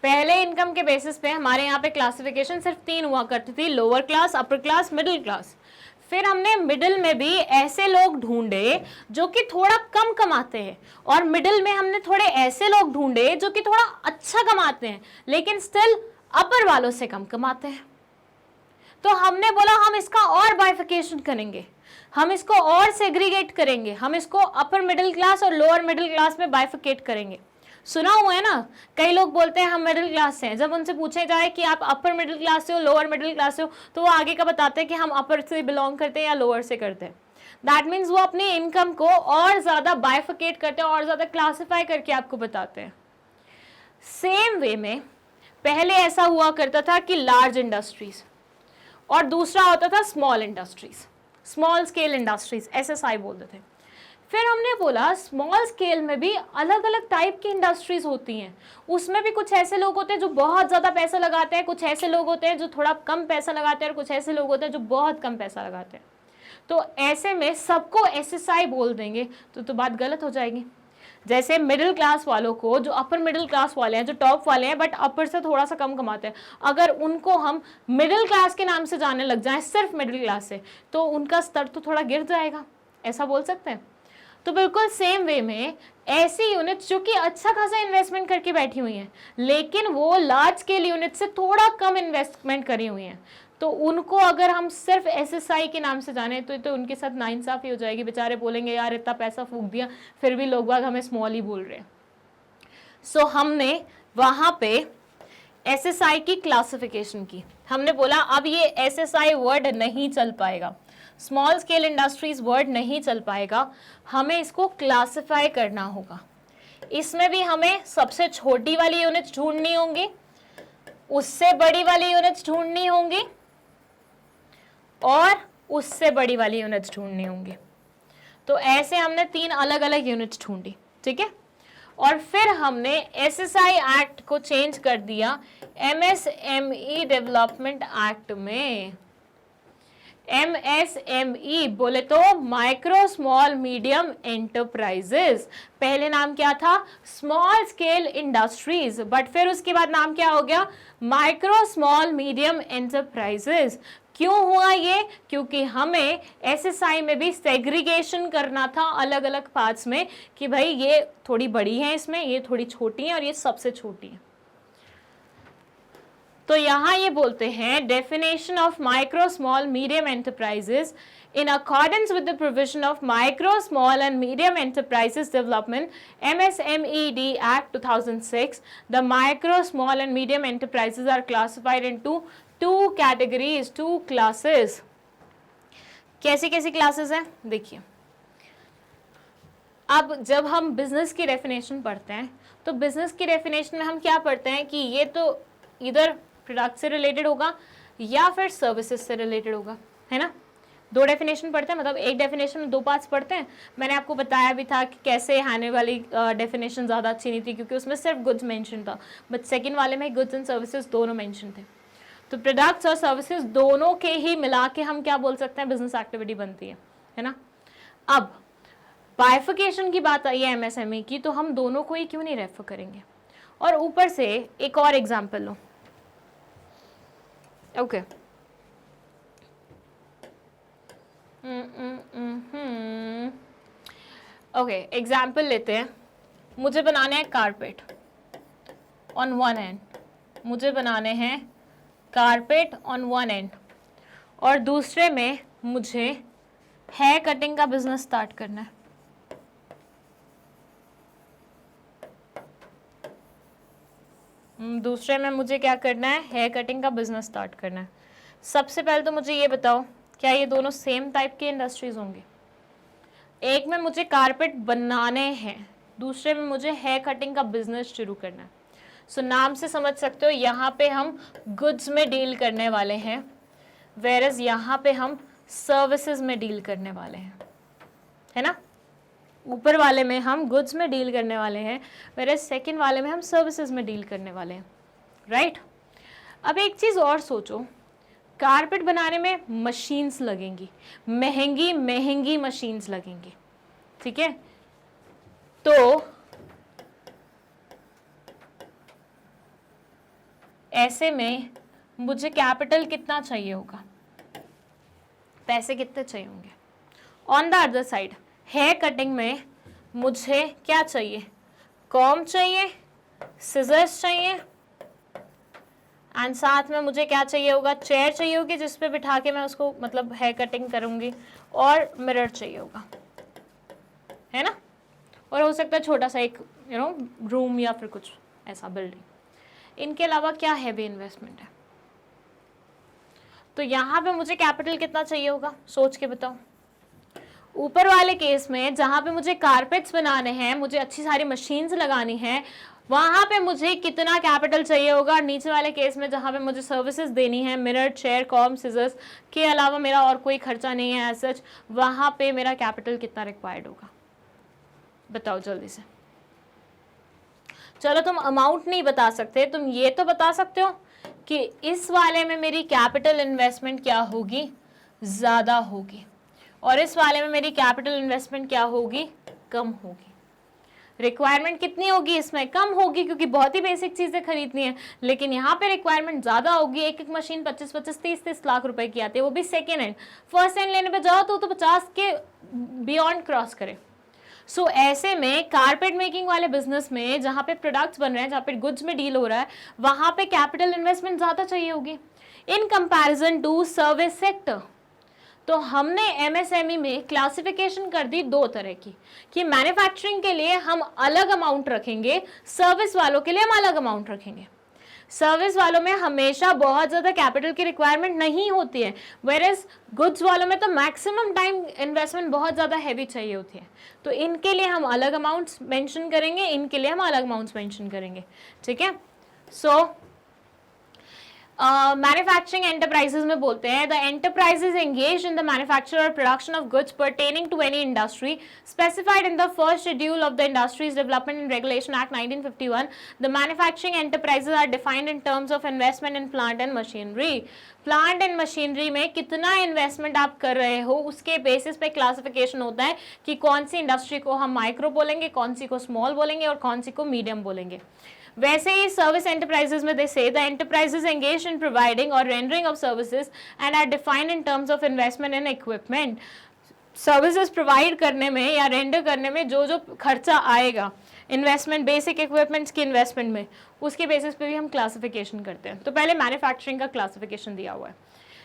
पहले इनकम के बेसिस पे हमारे यहाँ पे क्लासिफिकेशन सिर्फ 3 हुआ करती थी, lower class, upper class, middle class. फिर हमने मिडिल में भी ऐसे लोग ढूंढे जो कि थोड़ा कम कमाते हैं, और मिडिल में हमने थोड़े ऐसे लोग ढूंढे जो कि थोड़ा अच्छा कमाते हैं लेकिन स्टिल अपर वालों से कम कमाते हैं। तो हमने बोला हम इसका और बाइफिकेशन करेंगे, हम इसको और सेग्रीगेट करेंगे, हम इसको अपर मिडिल क्लास और लोअर मिडिल क्लास में बाइफिकेट करेंगे। सुना हुआ है ना, कई लोग बोलते हैं हम मिडिल क्लास से हैं, जब उनसे पूछे जाए कि आप अपर मिडिल क्लास से हो, लोअर मिडिल क्लास से हो, तो वो आगे का बताते हैं कि हम अपर से बिलोंग करते हैं या लोअर से करते हैं। दैट मीन्स वो अपनी इनकम को और ज्यादा बाइफिकेट करते हैं और ज्यादा क्लासिफाई करके आपको बताते हैं। सेम वे में पहले ऐसा हुआ करता था कि लार्ज इंडस्ट्रीज और दूसरा होता था small industries, small scale industries, SSI बोलते थे। फिर हमने बोला स्मॉल स्केल में भी अलग अलग टाइप की इंडस्ट्रीज होती हैं, उसमें भी कुछ ऐसे लोग होते हैं जो बहुत ज़्यादा पैसा लगाते हैं, कुछ ऐसे लोग होते हैं जो थोड़ा कम पैसा लगाते हैं, और कुछ ऐसे लोग होते हैं जो बहुत कम पैसा लगाते हैं। तो ऐसे में सबको SSI बोल देंगे तो बात गलत हो जाएगी। जैसे मिडिल क्लास वालों को, जो अपर मिडिल क्लास वाले हैं, जो टॉप वाले हैं बट अपर से थोड़ा सा कम कमाते हैं, अगर उनको हम मिडिल क्लास के नाम से जाने लग जाएं, सिर्फ मिडिल क्लास से, तो उनका स्तर तो थोड़ा गिर जाएगा, ऐसा बोल सकते हैं। तो बिल्कुल सेम वे में ऐसी यूनिट्स जो कि अच्छा खासा इन्वेस्टमेंट करके बैठी हुई हैं लेकिन वो लार्ज स्केल यूनिट से थोड़ा कम इन्वेस्टमेंट करी हुई हैं, तो उनको अगर हम सिर्फ SSI के नाम से जाने तो उनके साथ नाइंसाफी हो जाएगी। बेचारे बोलेंगे यार इतना पैसा फूंक दिया फिर भी लोग बाग हमें स्मॉल ही बोल रहे हैं। सो हमने वहां पे SSI की क्लासिफिकेशन की, हमने बोला अब ये SSI वर्ड नहीं चल पाएगा, स्मॉल स्केल इंडस्ट्रीज वर्ड नहीं चल पाएगा, हमें इसको क्लासिफाई करना होगा। इसमें भी हमें सबसे छोटी वाली यूनिट्स ढूंढनी होंगी, उससे बड़ी वाली यूनिट्स ढूंढनी होंगी और उससे बड़ी वाली यूनिट्स ढूंढनी होंगी। तो ऐसे हमने 3 अलग अलग यूनिट्स ढूंढी, ठीक है। और फिर हमने SSI एक्ट को चेंज कर दिया MSME डेवलपमेंट एक्ट में। MSME बोले तो माइक्रो स्मॉल मीडियम एंटरप्राइजेस, पहले नाम क्या था स्मॉल स्केल इंडस्ट्रीज, बट फिर उसके बाद नाम क्या हो गया माइक्रो स्मॉल मीडियम एंटरप्राइजेस। क्यों हुआ ये? क्योंकि हमें SSI में भी सेग्रीगेशन करना था अलग अलग पार्ट्स में कि भाई ये थोड़ी बड़ी है, इसमें ये थोड़ी छोटी है और ये सबसे छोटी है। तो यहां ये बोलते हैं definition of micro small medium enterprises in accordance with the provision of Micro, Small and Medium Enterprises Development MSMED Act 2006, the micro, small and medium enterprises are classified into 2 categories, 2 classes. कैसी कैसी classes हैं देखिए। अब जब हम business की definition पढ़ते हैं तो बिजनेस की डेफिनेशन में हम क्या पढ़ते हैं कि ये तो इधर प्रोडक्ट से रिलेटेड होगा या फिर सर्विसेज से रिलेटेड होगा, है ना। 2 डेफिनेशन पढ़ते हैं, मतलब एक डेफिनेशन में 2 पार्ट्स पढ़ते हैं। मैंने आपको बताया भी था कि कैसे हाने वाली डेफिनेशन ज़्यादा अच्छी नहीं थी क्योंकि उसमें सिर्फ गुड्स मेंशन था, बट सेकंड वाले में गुड्स एंड सर्विसेज दोनों मेंशन थे। तो प्रोडक्ट्स और सर्विसेज दोनों के ही मिला के हम क्या बोल सकते हैं बिजनेस एक्टिविटी बनती है ना। अब बाइफिकेशन की बात आई है MSME की, तो हम दोनों को ही क्यों नहीं रेफर करेंगे। और ऊपर से एक और एग्जाम्पल लो, ओके ओके एग्जाम्पल लेते हैं। मुझे बनाने हैं कारपेट ऑन वन एंड, मुझे बनाने हैं कारपेट ऑन वन एंड, और दूसरे में मुझे हेयर कटिंग का बिजनेस स्टार्ट करना है। दूसरे में मुझे क्या करना है हेयर कटिंग का बिजनेस स्टार्ट करना है। सबसे पहले तो मुझे ये बताओ क्या ये दोनों सेम टाइप की इंडस्ट्रीज होंगे? एक में मुझे कारपेट बनाने हैं, दूसरे में मुझे हेयर कटिंग का बिजनेस शुरू करना है। सो नाम से समझ सकते हो यहाँ पे हम गुड्स में डील करने वाले हैं, वेरएज यहाँ पे हम सर्विसेज में डील करने वाले हैं, है ना। ऊपर वाले में हम गुड्स में डील करने वाले हैं, वेरएज सेकंड वाले में हम सर्विसेज में डील करने वाले हैं, राइट। अब एक चीज़ और सोचो, कारपेट बनाने में मशीन्स लगेंगी, महंगी महंगी मशीन्स लगेंगी, ठीक है। तो ऐसे में मुझे कैपिटल कितना चाहिए होगा, पैसे कितने चाहिए होंगे। On the other side hair cutting में मुझे क्या चाहिए, कॉम चाहिए, सिजर्स चाहिए, एंड साथ में मुझे क्या चाहिए होगा, चेयर चाहिए होगी जिस पे बिठा के मैं उसको मतलब हेयर कटिंग करूंगी, और मिरर चाहिए होगा, है ना। और हो सकता है छोटा सा एक रूम या फिर कुछ ऐसा बिल्डिंग। इनके अलावा क्या हैवी इन्वेस्टमेंट है, तो यहाँ पे मुझे कैपिटल कितना चाहिए होगा, सोच के बताओ। ऊपर वाले केस में जहाँ पे मुझे कारपेट्स बनाने हैं, मुझे अच्छी सारी मशीन्स लगानी है, वहाँ पे मुझे कितना कैपिटल चाहिए होगा। नीचे वाले केस में जहाँ पे मुझे सर्विसेज देनी है, मिरर, चेयर, कॉम, सिजर्स के अलावा मेरा और कोई खर्चा नहीं है एज सच, वहाँ पे मेरा कैपिटल कितना रिक्वायर्ड होगा, बताओ जल्दी से। चलो तुम अमाउंट नहीं बता सकते, तुम ये तो बता सकते हो कि इस वाले में मेरी कैपिटल इन्वेस्टमेंट क्या होगी, ज़्यादा होगी, और इस वाले में मेरी कैपिटल इन्वेस्टमेंट क्या होगी, कम होगी। रिक्वायरमेंट कितनी होगी, इसमें कम होगी क्योंकि बहुत ही बेसिक चीज़ें खरीदनी है, लेकिन यहाँ पे रिक्वायरमेंट ज़्यादा होगी। एक एक मशीन 25-25, 30-30 लाख रुपए की आती है, वो भी सेकेंड हैंड। फर्स्ट हैंड लेने पे जाओ तो 50 के बियॉन्ड क्रॉस करे। सो ऐसे में कारपेट मेकिंग वाले बिजनेस में जहाँ पे प्रोडक्ट्स बन रहे हैं, जहाँ पे गुड्स में डील हो रहा है, वहाँ पे कैपिटल इन्वेस्टमेंट ज़्यादा चाहिए होगी in comparison to service sector. तो हमने एमएसएमई में क्लासिफिकेशन कर दी दो तरह की, कि मैन्युफैक्चरिंग के लिए हम अलग अमाउंट रखेंगे, सर्विस वालों के लिए हम अलग अमाउंट रखेंगे। सर्विस वालों में हमेशा बहुत ज़्यादा कैपिटल की रिक्वायरमेंट नहीं होती है, वेयरएज गुड्स वालों में तो मैक्सिमम टाइम इन्वेस्टमेंट बहुत ज़्यादा हैवी चाहिए होती है। तो इनके लिए हम अलग अमाउंट्स मेंशन करेंगे, इनके लिए हम अलग अमाउंट्स मेंशन करेंगे, ठीक है। सो मैन्युफैक्चरिंग एंटरप्राइजेज में बोलते हैं the enterprises engage in the manufacture or production of goods pertaining to any industry specified in the first schedule of the industries development and regulation act 1951। The manufacturing enterprises are defined in terms of investment in plant and machinery. Plant and machinery में कितना investment आप कर रहे हो उसके basis पे classification होता है कि कौन सी इंडस्ट्री को हम माइक्रो बोलेंगे, कौन सी को स्मॉल बोलेंगे और कौन सी को मीडियम बोलेंगे। वैसे ही सर्विस एंटरप्राइजेज में they say the enterprises engage in providing or rendering of services and are defined in terms of investment in equipment. Services provide करने में या रेंडर करने में जो जो खर्चा आएगा इन्वेस्टमेंट, बेसिक इक्विपमेंट्स की इन्वेस्टमेंट में, उसके बेसिस पे भी हम क्लासिफिकेशन करते हैं। तो पहले मैन्युफैक्चरिंग का क्लासिफिकेशन दिया हुआ है,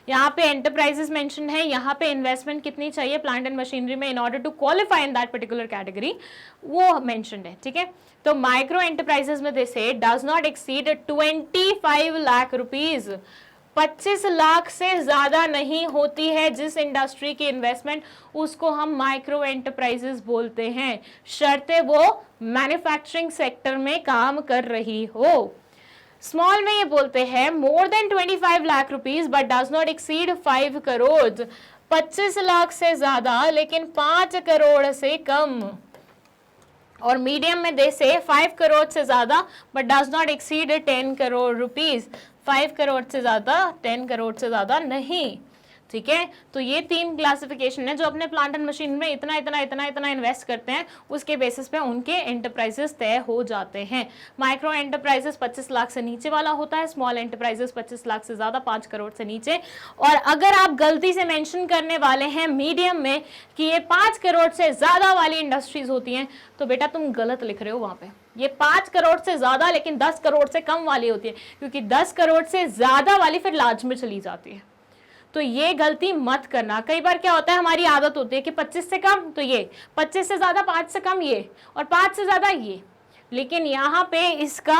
यहाँ पे एंटरप्राइजेस मेंशन है, यहाँ पे इन्वेस्टमेंट कितनी चाहिए प्लांट एंड मशीनरी में in order to qualify in that particular category, वो मेंशन्ड है, ठीक है। तो माइक्रो एंटरप्राइजेस में they say does not exceed 25 lakh rupees, 25 lakh से ज्यादा नहीं होती है जिस इंडस्ट्री की इन्वेस्टमेंट, उसको हम माइक्रो एंटरप्राइजेस बोलते हैं, शर्ते वो मैन्युफैक्चरिंग सेक्टर में काम कर रही हो। स्मॉल में ये बोलते हैं more than 25 lakh rupees but does not exceed 5 crore, 25 lakh से ज्यादा लेकिन 5 करोड़ से कम। और मीडियम में दे से 5 करोड़ से ज्यादा but does not exceed 10 crore rupees, 5 crore से ज्यादा, 10 करोड़ से ज्यादा नहीं, ठीक है। तो ये 3 क्लासिफिकेशन है जो अपने प्लांट एंड मशीन में इतना इतना इतना इतना इन्वेस्ट करते हैं, उसके बेसिस पे उनके एंटरप्राइजेस तय हो जाते हैं। माइक्रो एंटरप्राइजेस 25 लाख से नीचे वाला होता है, स्मॉल एंटरप्राइजेस 25 लाख से ज्यादा, 5 करोड़ से नीचे। और अगर आप गलती से मेंशन करने वाले हैं मीडियम में कि ये 5 करोड़ से ज्यादा वाली इंडस्ट्रीज होती हैं, तो बेटा तुम गलत लिख रहे हो। वहां पे ये 5 करोड़ से ज्यादा लेकिन 10 करोड़ से कम वाली होती है, क्योंकि 10 करोड़ से ज्यादा वाली फिर लार्ज में चली जाती है। तो ये गलती मत करना। कई बार क्या होता है, हमारी आदत होती है कि 25 से कम तो ये, 25 से ज्यादा 5 से कम ये, और 5 से ज्यादा ये, लेकिन यहाँ पे इसका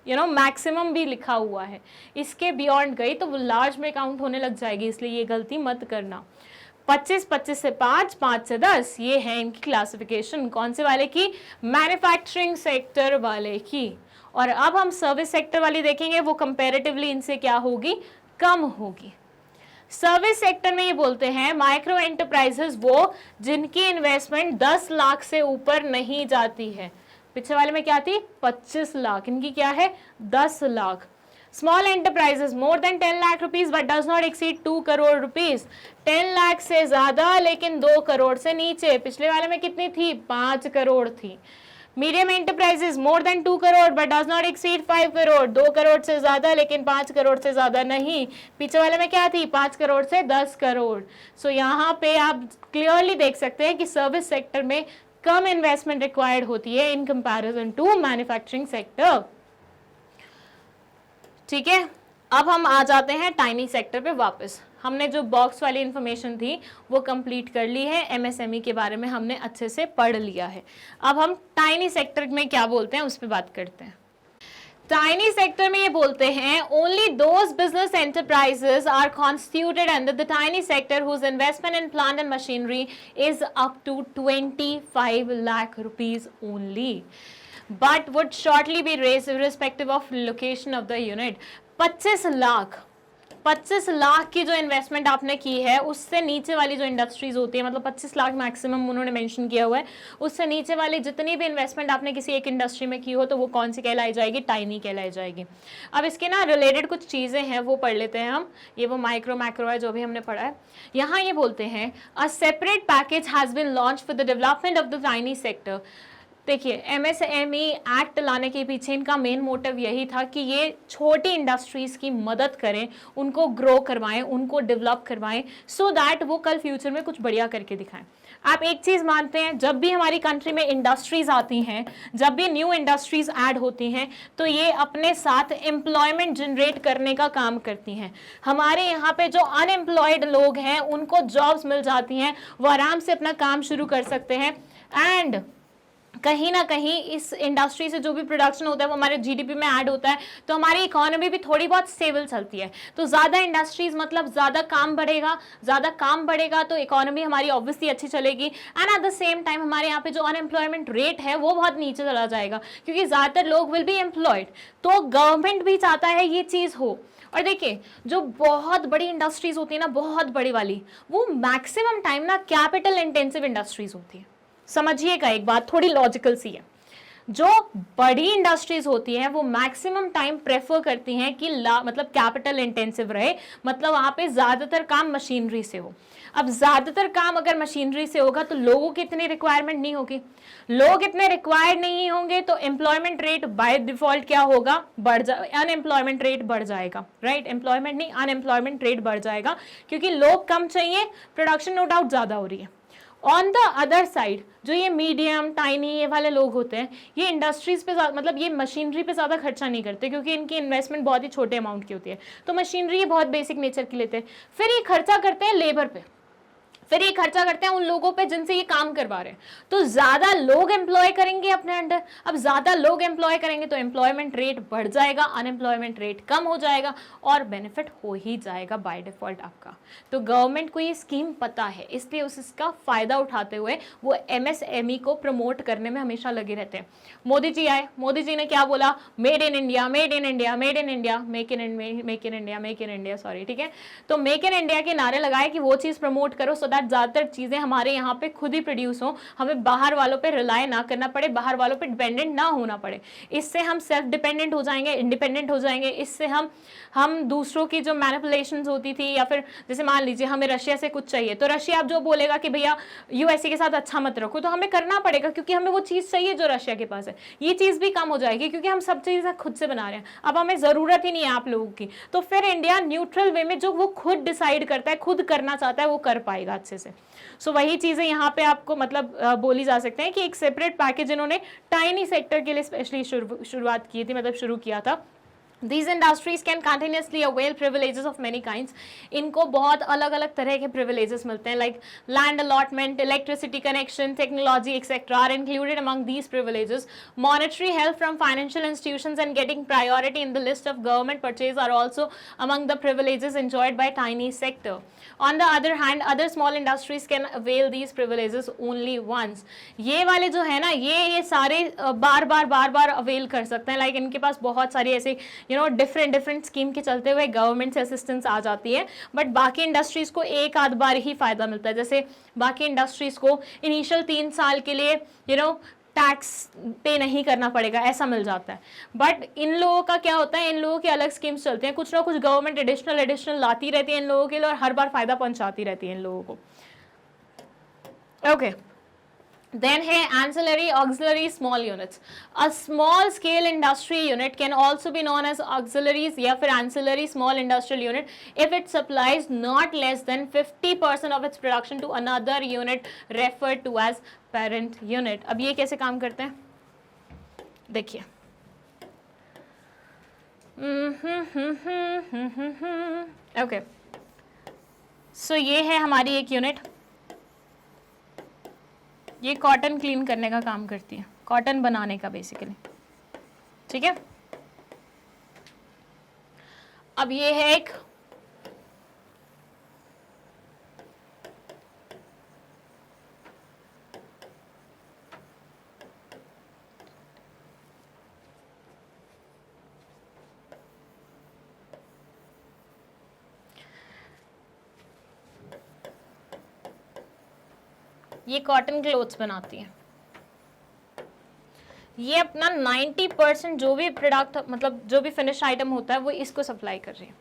मैक्सिमम भी लिखा हुआ है, इसके बियॉन्ड गई तो वो लार्ज में काउंट होने लग जाएगी, इसलिए ये गलती मत करना। 25 से 5, 5 से 10, ये है इनकी क्लासिफिकेशन। कौन से वाले की? मैन्युफैक्चरिंग सेक्टर वाले की। और अब हम सर्विस सेक्टर वाली देखेंगे, वो कंपैरेटिवली इनसे क्या होगी, कम होगी। सर्विस सेक्टर में ये बोलते हैं माइक्रो एंटरप्राइजेस वो जिनकी इन्वेस्टमेंट 10 लाख से ऊपर नहीं जाती है। पिछले वाले में क्या थी? 25 लाख, इनकी क्या है? 10 lakh. Small enterprises more than 10 lakh rupees but does not exceed 2 crore rupees, 10 lakh से ज्यादा लेकिन 2 करोड़ से नीचे। पिछले वाले में कितनी थी? 5 करोड़ थी। Medium enterprises more than 2 crore but does not exceed 5 crore, 2 crore से ज्यादा लेकिन 5 करोड़ से ज्यादा नहीं। पीछे वाले में क्या थी, 5 करोड़ से 10 करोड़। सो यहाँ पे आप क्लियरली देख सकते हैं कि सर्विस सेक्टर में कम इन्वेस्टमेंट रिक्वायर्ड होती है in comparison to manufacturing sector. ठीक है, अब हम आ जाते हैं टाइनी सेक्टर पे वापस। हमने जो बॉक्स वाली इंफॉर्मेशन थी वो कंप्लीट कर ली है, एमएसएमई के बारे में हमने अच्छे से पढ़ लिया है। अब हम टाइनी सेक्टर में क्या बोलते हैं उस पर बात करते हैं। टाइनी सेक्टर में ये बोलते हैं only those business enterprises are constituted under the tiny sector whose investment in plant and machinery is up to 25 lakh rupees only but would shortly be raised irrespective of location of the unit. 25 lakh की जो investment आपने की है उससे नीचे वाली जो industries होती है, मतलब 25 लाख मैक्सिमम उन्होंने मेंशन किया हुआ है, उससे नीचे वाली जितनी भी इन्वेस्टमेंट आपने किसी एक इंडस्ट्री में की हो तो वो कौन सी कहलाई जाएगी, टाइनी कहलाई जाएगी। अब इसके ना रिलेटेड कुछ चीज़ें हैं वो पढ़ लेते हैं हम, ये वो माइक्रो मैक्रो है जो भी हमने पढ़ा है। यहाँ ये बोलते हैं a separate package has been launch for the development of the tiny sector. देखिए एमएसएमई एक्ट लाने के पीछे इनका मेन मोटिव यही था कि ये छोटी इंडस्ट्रीज़ की मदद करें, उनको ग्रो करवाएं, उनको डेवलप करवाएं सो दैट वो कल फ्यूचर में कुछ बढ़िया करके दिखाएं। आप एक चीज़ मानते हैं, जब भी हमारी कंट्री में इंडस्ट्रीज़ आती हैं, जब भी न्यू इंडस्ट्रीज़ ऐड होती हैं तो ये अपने साथ एम्प्लॉयमेंट जनरेट करने का काम करती हैं। हमारे यहाँ पे जो अनएम्प्लॉयड लोग हैं उनको जॉब्स मिल जाती हैं, वो आराम से अपना काम शुरू कर सकते हैं एंड कहीं ना कहीं इस इंडस्ट्री से जो भी प्रोडक्शन होता है वो हमारे जीडीपी में ऐड होता है तो हमारी इकोनॉमी भी थोड़ी बहुत स्टेबल चलती है। तो ज़्यादा इंडस्ट्रीज मतलब ज़्यादा काम बढ़ेगा तो इकोनॉमी हमारी ऑब्वियसली अच्छी चलेगी and at the same time हमारे यहाँ पे जो अनएम्प्लॉयमेंट रेट है वो बहुत नीचे चला जाएगा क्योंकि ज़्यादातर लोग विल बी एम्प्लॉयड। तो गवर्नमेंट भी चाहता है ये चीज़ हो। और देखिए जो बहुत बड़ी इंडस्ट्रीज होती है ना, बहुत बड़ी वाली, वो मैक्सिमम टाइम ना कैपिटल इंटेंसिव इंडस्ट्रीज होती है। समझिएगा एक बात थोड़ी लॉजिकल सी है, जो बड़ी इंडस्ट्रीज होती हैं वो मैक्सिमम टाइम प्रेफर करती हैं कि मतलब कैपिटल इंटेंसिव रहे, मतलब वहां पे ज्यादातर काम मशीनरी से हो। अब ज्यादातर काम अगर मशीनरी से होगा तो लोगों की इतनी रिक्वायरमेंट नहीं होगी, लोग इतने रिक्वायर्ड नहीं होंगे तो एम्प्लॉयमेंट रेट बाय डिफॉल्ट क्या होगा, अनएम्प्लॉयमेंट रेट बढ़ जाएगा, राइट। एम्प्लॉयमेंट नहीं, अनएम्प्लॉयमेंट रेट बढ़ जाएगा क्योंकि लोग कम चाहिए, प्रोडक्शन नो डाउट ज्यादा हो रही है। ऑन द अदर साइड जो ये मीडियम टाइनी ये वाले लोग होते हैं ये इंडस्ट्रीज पे मतलब ये मशीनरी पे ज़्यादा खर्चा नहीं करते क्योंकि इनकी इन्वेस्टमेंट बहुत ही छोटे अमाउंट की होती है, तो मशीनरी ये बहुत बेसिक नेचर की लेते हैं। फिर ये खर्चा करते हैं लेबर पे, फिर ये खर्चा करते हैं उन लोगों पे जिनसे ये काम करवा रहे हैं, तो ज्यादा लोग एम्प्लॉय करेंगे अपने अंडर। अब ज्यादा लोग एम्प्लॉय करेंगे तो एम्प्लॉयमेंट रेट बढ़ जाएगा, अनएम्प्लॉयमेंट रेट कम हो जाएगा और बेनिफिट हो ही जाएगा बाय डिफॉल्ट आपका। तो गवर्नमेंट को ये स्कीम पता है, इसलिए उसका फायदा उठाते हुए वो एमएसएमई को प्रमोट करने में हमेशा लगे रहते हैं। मोदी जी आए, मोदी जी ने क्या बोला, made in India, made in India, made in India, make in India, make in India, sorry, ठीक है। तो मेक इन इंडिया के नारे लगाए कि वो चीज प्रमोट करो सो ज्यादातर चीजें हमारे यहाँ पे खुद ही प्रोड्यूस हो, हमें बाहर वालों पे रिलाय ना करना पड़े, बाहर वालों पे डिपेंडेंट ना होना पड़े। इससे हम सेल्फ डिपेंडेंट हो जाएंगे, इंडिपेंडेंट हो जाएंगे। इससे हम दूसरों की जो मैनिपुलेशंस होती थी, या फिर जैसे मान लीजिए हमें रशिया से कुछ चाहिए तो रशिया अब जो बोलेगा कि भैया यूएसए के साथ अच्छा मत रखो, तो हमें करना पड़ेगा क्योंकि हमें वो चीज चाहिए जो रशिया के पास है। ये चीज भी कम हो जाएगी क्योंकि हम सब चीजें खुद से बना रहे हैं, अब हमें जरूरत ही नहीं है आप लोगों की। तो फिर इंडिया न्यूट्रल वे में जो वो खुद डिसाइड करता है, खुद करना चाहता है, वो कर पाएगा अच्छे से। सो वही चीजें यहाँ पे आपको मतलब बोली जा सकते हैं कि एक सेपरेट पैकेज इन्होंने टाइनी सेक्टर के लिए स्पेशली शुरुआत की थी, मतलब शुरू किया था। These industries can continuously avail privileges of many kinds. इनको बहुत अलग अलग तरह के privileges मिलते हैं, like land allotment, electricity connection, technology, etc. are included among these privileges. Monetary help from financial institutions and getting priority in the list of government purchase are also among the privileges enjoyed by tiny sector. On the other hand, other small industries can avail these privileges only once. ये वाले जो है ना, ये सारे बार बार avail कर सकते हैं, like इनके पास बहुत सारी ऐसे डिफरेंट स्कीम के चलते हुए गवर्नमेंट से असिस्टेंस आ जाती है, बट बाकी इंडस्ट्रीज को एक आध बार ही फायदा मिलता है। जैसे बाकी इंडस्ट्रीज को इनिशियल 3 साल के लिए टैक्स पे नहीं करना पड़ेगा, ऐसा मिल जाता है। बट इन लोगों का क्या होता है, इन लोगों की अलग स्कीम्स चलती हैं, कुछ ना कुछ गवर्नमेंट एडिशनल लाती रहती है इन लोगों के लिए और हर बार फायदा पहुंचाती रहती है इन लोगों को। ओके Then है ancillary auxiliary small units. A small scale industry unit can also be known as auxiliaries या फिर ancillary small industrial unit if it supplies not less than 50% of its production to another unit referred to as parent unit. अब ये कैसे काम करते हैं देखिए. Okay, सो ये है हमारी एक यूनिट. ये कॉटन क्लीन करने का काम करती है, कॉटन बनाने का बेसिकली. ठीक है. अब ये है एक ये कॉटन क्लोथ्स बनाती है. ये अपना 90% जो भी प्रोडक्ट मतलब जो भी फिनिश आइटम होता है वो इसको सप्लाई कर रही है.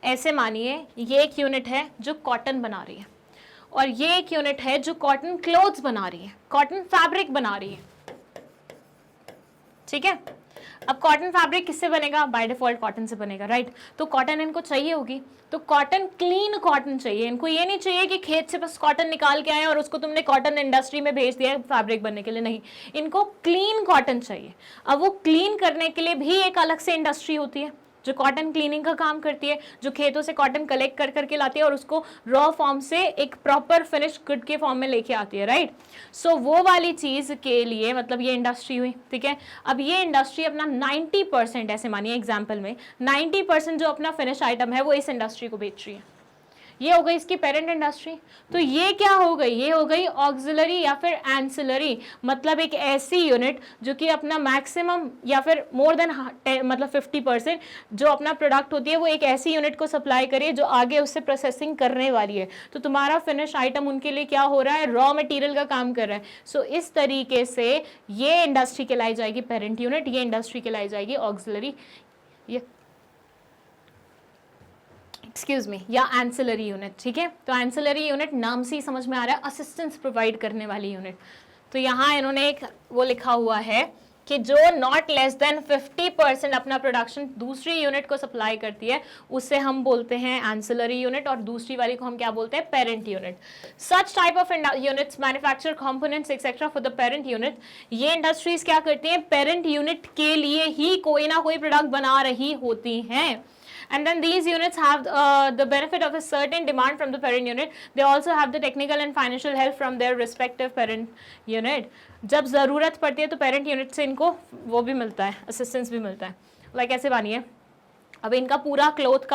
ऐसे मानिए ये एक यूनिट है जो कॉटन बना रही है और ये एक यूनिट है जो कॉटन क्लोथ्स बना रही है, कॉटन फैब्रिक बना रही है. ठीक है. अब कॉटन फैब्रिक किससे बनेगा? बाय डिफॉल्ट कॉटन से बनेगा, राइट. तो कॉटन इनको चाहिए होगी, तो कॉटन क्लीन कॉटन चाहिए इनको. ये नहीं चाहिए कि खेत से बस कॉटन निकाल के आए और उसको तुमने कॉटन इंडस्ट्री में भेज दिया फैब्रिक बनने के लिए. नहीं, इनको क्लीन कॉटन चाहिए. अब वो क्लीन करने के लिए भी एक अलग से इंडस्ट्री होती है जो कॉटन क्लीनिंग का काम करती है, जो खेतों से कॉटन कलेक्ट कर करके लाती है और उसको रॉ फॉर्म से एक प्रॉपर फिनिश गुड के फॉर्म में लेके आती है, राइट. सो वो वाली चीज़ के लिए मतलब ये इंडस्ट्री हुई. ठीक है. अब ये इंडस्ट्री अपना 90% ऐसे मानिए एग्जाम्पल में 90% जो अपना फिनिश आइटम है वो इस इंडस्ट्री को बेच रही है. ये हो गई इसकी पेरेंट इंडस्ट्री. तो ये क्या हो गई? ये हो गई ऑक्सिलरी या फिर एंसिलरी, मतलब एक ऐसी यूनिट जो कि अपना मैक्सिमम या फिर मोर देन मतलब 50% जो अपना प्रोडक्ट होती है वो एक ऐसी यूनिट को सप्लाई करिए जो आगे उससे प्रोसेसिंग करने वाली है. तो तुम्हारा फिनिश आइटम उनके लिए क्या हो रहा है? रॉ मटेरियल का काम कर रहा है. सो इस तरीके से ये इंडस्ट्री कहलाई जाएगी पेरेंट यूनिट, ये इंडस्ट्री कहलाई जाएगी ऑक्सिलरी एक्सक्यूज मी या एंसिलरी यूनिट. ठीक है. तो एंसिलरी यूनिट नाम से ही समझ में आ रहा है असिस्टेंस प्रोवाइड करने वाली यूनिट. तो यहाँ इन्होंने एक वो लिखा हुआ है कि जो नॉट लेस देन 50% अपना प्रोडक्शन दूसरी यूनिट को सप्लाई करती है उससे हम बोलते हैं एंसिलरी यूनिट और दूसरी वाली को हम क्या बोलते हैं? Parent unit. Such type of units manufacture components etcetera for the parent unit. ये इंडस्ट्रीज क्या करती हैं? पेरेंट यूनिट के लिए ही कोई ना कोई प्रोडक्ट बना रही होती हैं. And then these units have the benefit of a certain demand from the parent unit. They also have the technical and financial help from their respective parent unit. जब ज़रूरत पड़ती है तो पेरेंट यूनिट से इनको वो भी मिलता है, असिस्टेंस भी मिलता है. लाइक ऐसे मानिए अब इनका पूरा क्लोथ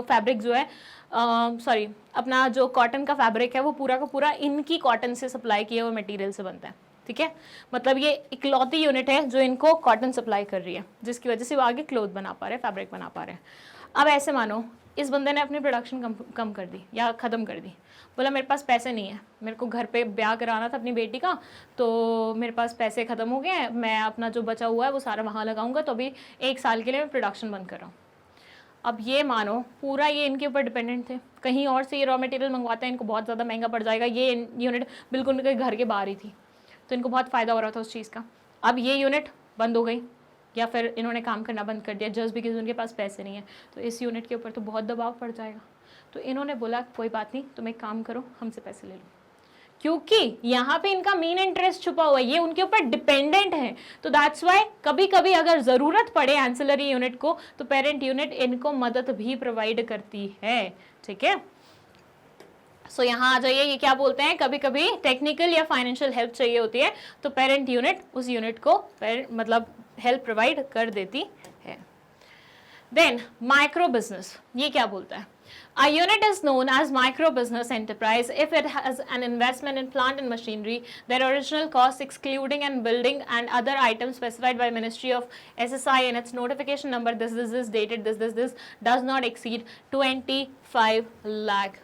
फैब्रिक जो है सॉरी अपना जो कॉटन का फैब्रिक है वो पूरा का पूरा इनकी कॉटन से सप्लाई किए हुए मटेरियल से बनता है. ठीक है. मतलब ये इकलौती यूनिट है जो इनको कॉटन सप्लाई कर रही है जिसकी वजह से वो आगे क्लोथ बना पा रहे हैं, फैब्रिक बना पा रहे हैं. अब ऐसे मानो इस बंदे ने अपनी प्रोडक्शन कम कर दी या ख़त्म कर दी. बोला मेरे पास पैसे नहीं है, मेरे को घर पे ब्याह कराना था अपनी बेटी का, तो मेरे पास पैसे ख़त्म हो गए हैं, मैं अपना जो बचा हुआ है वो सारा वहाँ लगाऊंगा, तो अभी 1 साल के लिए मैं प्रोडक्शन बंद कर रहा हूँ. अब ये मानो पूरा ये इनके ऊपर डिपेंडेंट थे, कहीं और से ये रॉ मटेरियल मंगवाते हैं, इनको बहुत ज़्यादा महंगा पड़ जाएगा. ये यूनिट बिल्कुल उनके घर के बाहर ही थी तो इनको बहुत फ़ायदा हो रहा था उस चीज़ का. अब ये यूनिट बंद हो गई या फिर इन्होंने काम करना बंद कर दिया जस्ट बिकॉज उनके पास पैसे नहीं है, तो इस यूनिट के ऊपर तो बहुत दबाव पड़ जाएगा. तो इन्होंने बोला कोई बात नहीं, तुम एक काम करो, हमसे पैसे ले लो, क्योंकि यहाँ पे इनका मेन इंटरेस्ट छुपा हुआ है, ये उनके ऊपर डिपेंडेंट है. तो दैट्स वाई कभी कभी अगर ज़रूरत पड़े एंसिलरी यूनिट को तो पेरेंट यूनिट इनको मदद भी प्रोवाइड करती है. ठीक है. सो यहाँ आ जाइए, ये क्या बोलते हैं, कभी कभी टेक्निकल या फाइनेंशियल हेल्प चाहिए होती है तो पेरेंट यूनिट उस यूनिट को मतलब हेल्प प्रोवाइड कर देती है. देन माइक्रो बिजनेस, ये क्या बोलता है? A unit is known as micro business enterprise if it has an investment in plant and machinery, their original costs excluding and building and other items specified by Ministry of SSI and its notification number this dated this does not exceed 25 lakh.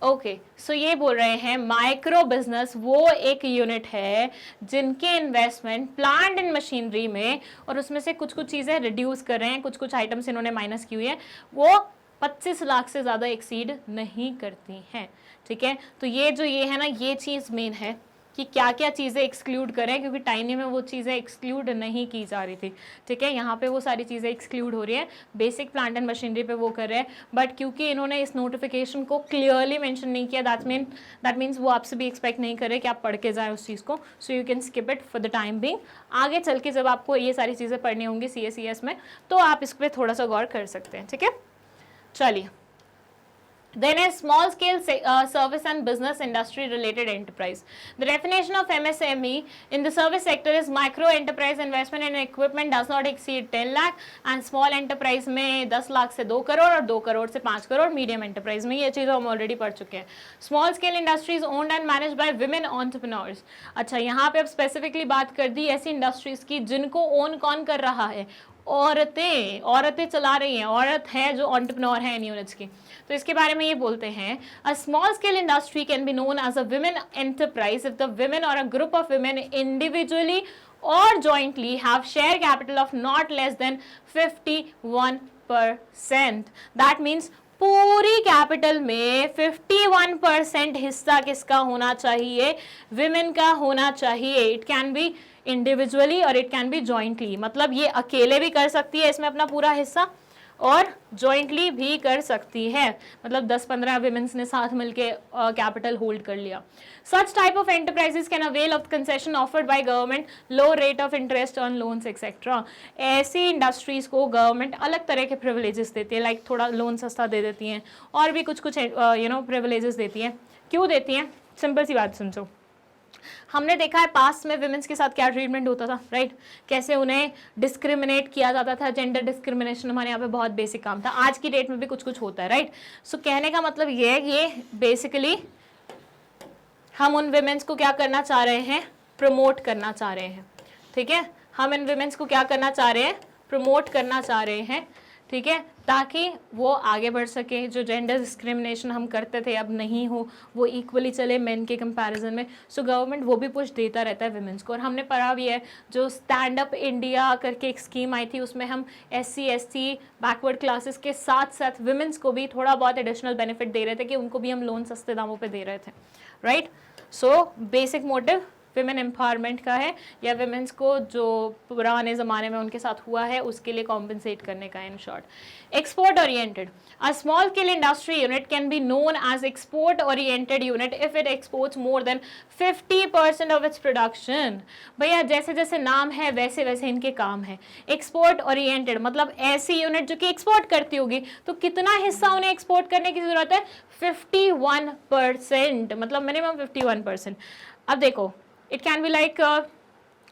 Okay. सो ये बोल रहे हैं micro business वो एक unit है जिनके investment plant and machinery में और उसमें से कुछ कुछ चीज़ें रिड्यूस कर रहे हैं, कुछ कुछ आइटम्स इन्होंने माइनस की हुई है, वो 25 लाख से ज़्यादा एक्सीड नहीं करती हैं. ठीक है. तो ये जो ये है ना, ये चीज़ मेन है कि क्या क्या चीज़ें एक्सक्लूड करें, क्योंकि टाइनी में वो चीज़ें एक्सक्लूड नहीं की जा रही थी, ठीक है। यहाँ पे वो सारी चीज़ें एक्सक्लूड हो रही हैं, बेसिक प्लांट एंड मशीनरी पे वो कर रहे हैं, बट क्योंकि इन्होंने इस नोटिफिकेशन को क्लियरली मेंशन नहीं किया, दैट मीन्स वो आपसे भी एक्सपेक्ट नहीं करे कि आप पढ़ के जाएं उस चीज़ को, so you can skip it for the time being. आगे चल के जब आपको ये सारी चीज़ें पढ़नी होंगी CA/CS में, तो आप इस पर थोड़ा सा गौर कर सकते हैं, ठीक है। चलिए, then a small scale service and business industry related enterprise. The definition of MSME in the service sector is micro enterprise investment in equipment does not exceed 10 lakh and small enterprise में 10 लाख से 2 करोड़ और 2 करोड़ से 5 crore, medium enterprise में ये चीज़ हम already पढ़ चुके हैं। Small scale industries owned and manage by women entrepreneurs. अच्छा, यहाँ पे अब स्पेसिफिकली बात कर दी ऐसी इंडस्ट्रीज की जिनको ओन कौन कर रहा है, औरतें चला रही हैं, औरत है जो एंटरप्रेन्योर है इन यूनिट्स की। तो इसके बारे में ये बोलते हैं, a small scale industry can be known as a women enterprise if the women or a group of women individually or jointly have share capital of not less than 51%। That means पूरी capital में 51% हिस्सा किसका होना चाहिए, women का होना चाहिए। It can be individually और इट कैन बी जॉइंटली, मतलब ये अकेले भी कर सकती है इसमें अपना पूरा हिस्सा और जॉइंटली भी कर सकती है, मतलब 10-15 विमेन्स ने साथ मिलके कैपिटल होल्ड कर लिया। Such type of enterprises can avail of concession offered by government, low rate of interest on loans etcetera. ऐसी इंडस्ट्रीज को गवर्नमेंट अलग तरह के प्रिविलेजेस देती है, लाइक थोड़ा लोन सस्ता दे देती हैं और भी कुछ प्रिविलेजेस देती हैं। क्यों देती हैं? सिंपल सी बात समझो, हमने देखा है पास्ट में विमेंस के साथ क्या ट्रीटमेंट होता था, राइट? कैसे उन्हें डिस्क्रिमिनेट किया जाता था, जेंडर डिस्क्रिमिनेशन हमारे यहाँ पे बहुत बेसिक काम था, आज की डेट में भी कुछ कुछ होता है, राइट? सो कहने का मतलब ये है, ये बेसिकली हम उन विमेंस को क्या करना चाह रहे हैं, प्रमोट करना चाह रहे हैं, ठीक है। हम इन विमेंस को क्या करना चाह रहे हैं, प्रमोट करना चाह रहे हैं, ठीक है, ताकि वो आगे बढ़ सके। जो जेंडर डिस्क्रिमिनेशन हम करते थे अब नहीं हो, वो इक्वली चले मेन के कंपैरिजन में। सो गवर्नमेंट वो भी पुश देता रहता है विमेंस को। और हमने पढ़ा भी है, जो स्टैंड अप इंडिया करके एक स्कीम आई थी, उसमें हम SC ST बैकवर्ड क्लासेस के साथ साथ विमेंस को भी थोड़ा बहुत एडिशनल बेनिफिट दे रहे थे कि उनको भी हम लोन सस्ते दामों पर दे रहे थे, right? So basic motive women empowerment का है, या विमेंस को जो पुराने ज़माने में उनके साथ हुआ है उसके लिए कॉम्पनसेट करने का। In short, export oriented, a small scale industry unit can be known as export oriented unit if it exports more than 50% of its production. भैया जैसे जैसे नाम है वैसे वैसे इनके काम है। एक्सपोर्ट ओरिएंटेड मतलब ऐसी यूनिट जो कि एक्सपोर्ट करती होगी, तो कितना हिस्सा उन्हें एक्सपोर्ट करने की जरूरत है, 51%, मतलब मिनिमम 51%। अब देखो, इट कैन बी लाइक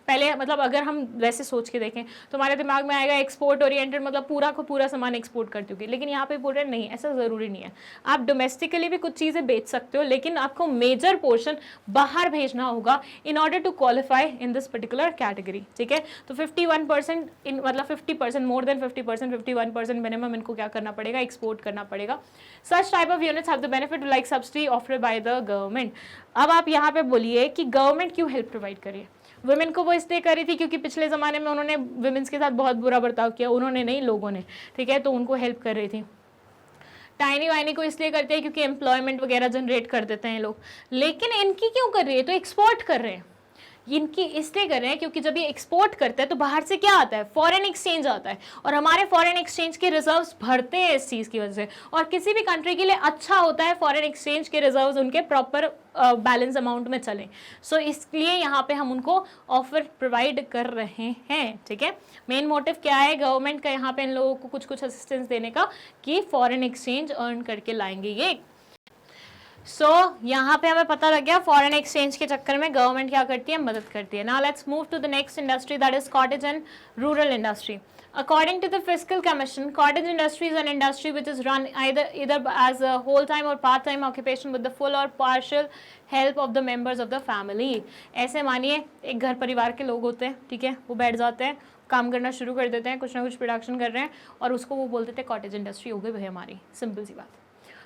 पहले, मतलब अगर हम वैसे सोच के देखें तो हमारे दिमाग में आएगा एक्सपोर्ट ओरिएंटेड मतलब पूरा को पूरा सामान एक्सपोर्ट करती होगी, लेकिन यहाँ पे बोल रहे नहीं, ऐसा ज़रूरी नहीं है। आप डोमेस्टिकली भी कुछ चीज़ें बेच सकते हो, लेकिन आपको मेजर पोर्शन बाहर भेजना होगा in order to qualify in this particular category, ठीक है। तो 51% इन मतलब 50%, मोर देन 50%, 51% मिनिमम इनको क्या करना पड़ेगा, एक्सपोर्ट करना पड़ेगा। Such type of units have the benefit like subsidy offered by the government. अब आप यहाँ पे बोलिए कि गवर्नमेंट क्यों हेल्प प्रोवाइड करिए, वुमेन को वो इसलिए करी थी क्योंकि पिछले ज़माने में उन्होंने वुमेन्स के साथ बहुत बुरा बर्ताव किया, उन्होंने नहीं, लोगों ने, ठीक है, तो उनको हेल्प कर रही थी। टाइनी वाइनी को इसलिए करते हैं क्योंकि एम्प्लॉयमेंट वगैरह जनरेट कर देते हैं लोग, लेकिन इनकी क्यों कर रही है, तो एक्सपोर्ट कर रहे हैं। इनकी इसलिए कर रहे हैं क्योंकि जब ये एक्सपोर्ट करते हैं तो बाहर से क्या आता है, फॉरेन एक्सचेंज आता है, और हमारे फॉरेन एक्सचेंज के रिजर्व्स भरते हैं इस चीज़ की वजह से। और किसी भी कंट्री के लिए अच्छा होता है फॉरेन एक्सचेंज के रिजर्व्स उनके प्रॉपर बैलेंस अमाउंट में चलें। सो इसलिए यहाँ पे हम उनको ऑफर प्रोवाइड कर रहे हैं, ठीक है। मेन मोटिव क्या है गवर्नमेंट का यहाँ पे इन लोगों को कुछ कुछ असिस्टेंस देने का, कि फॉरेन एक्सचेंज अर्न करके लाएंगे ये। सो यहाँ पे हमें पता लग गया फॉरेन एक्सचेंज के चक्कर में गवर्नमेंट क्या करती है, मदद करती है। Now let's move to the next industry, that is cottage and rural industry. According to the Fiscal Commission, cottage industry is an industry which is run either as a whole-time or part-time occupation with the full or partial help of the members of the family. ऐसे मानिए एक घर परिवार के लोग होते हैं, ठीक है, वो बैठ जाते हैं, काम करना शुरू कर देते हैं, कुछ ना कुछ प्रोडक्शन कर रहे हैं, और उसको वो बोल देते हैं कॉटेज इंडस्ट्री हो गई भाई हमारी। सिंपल सी बात।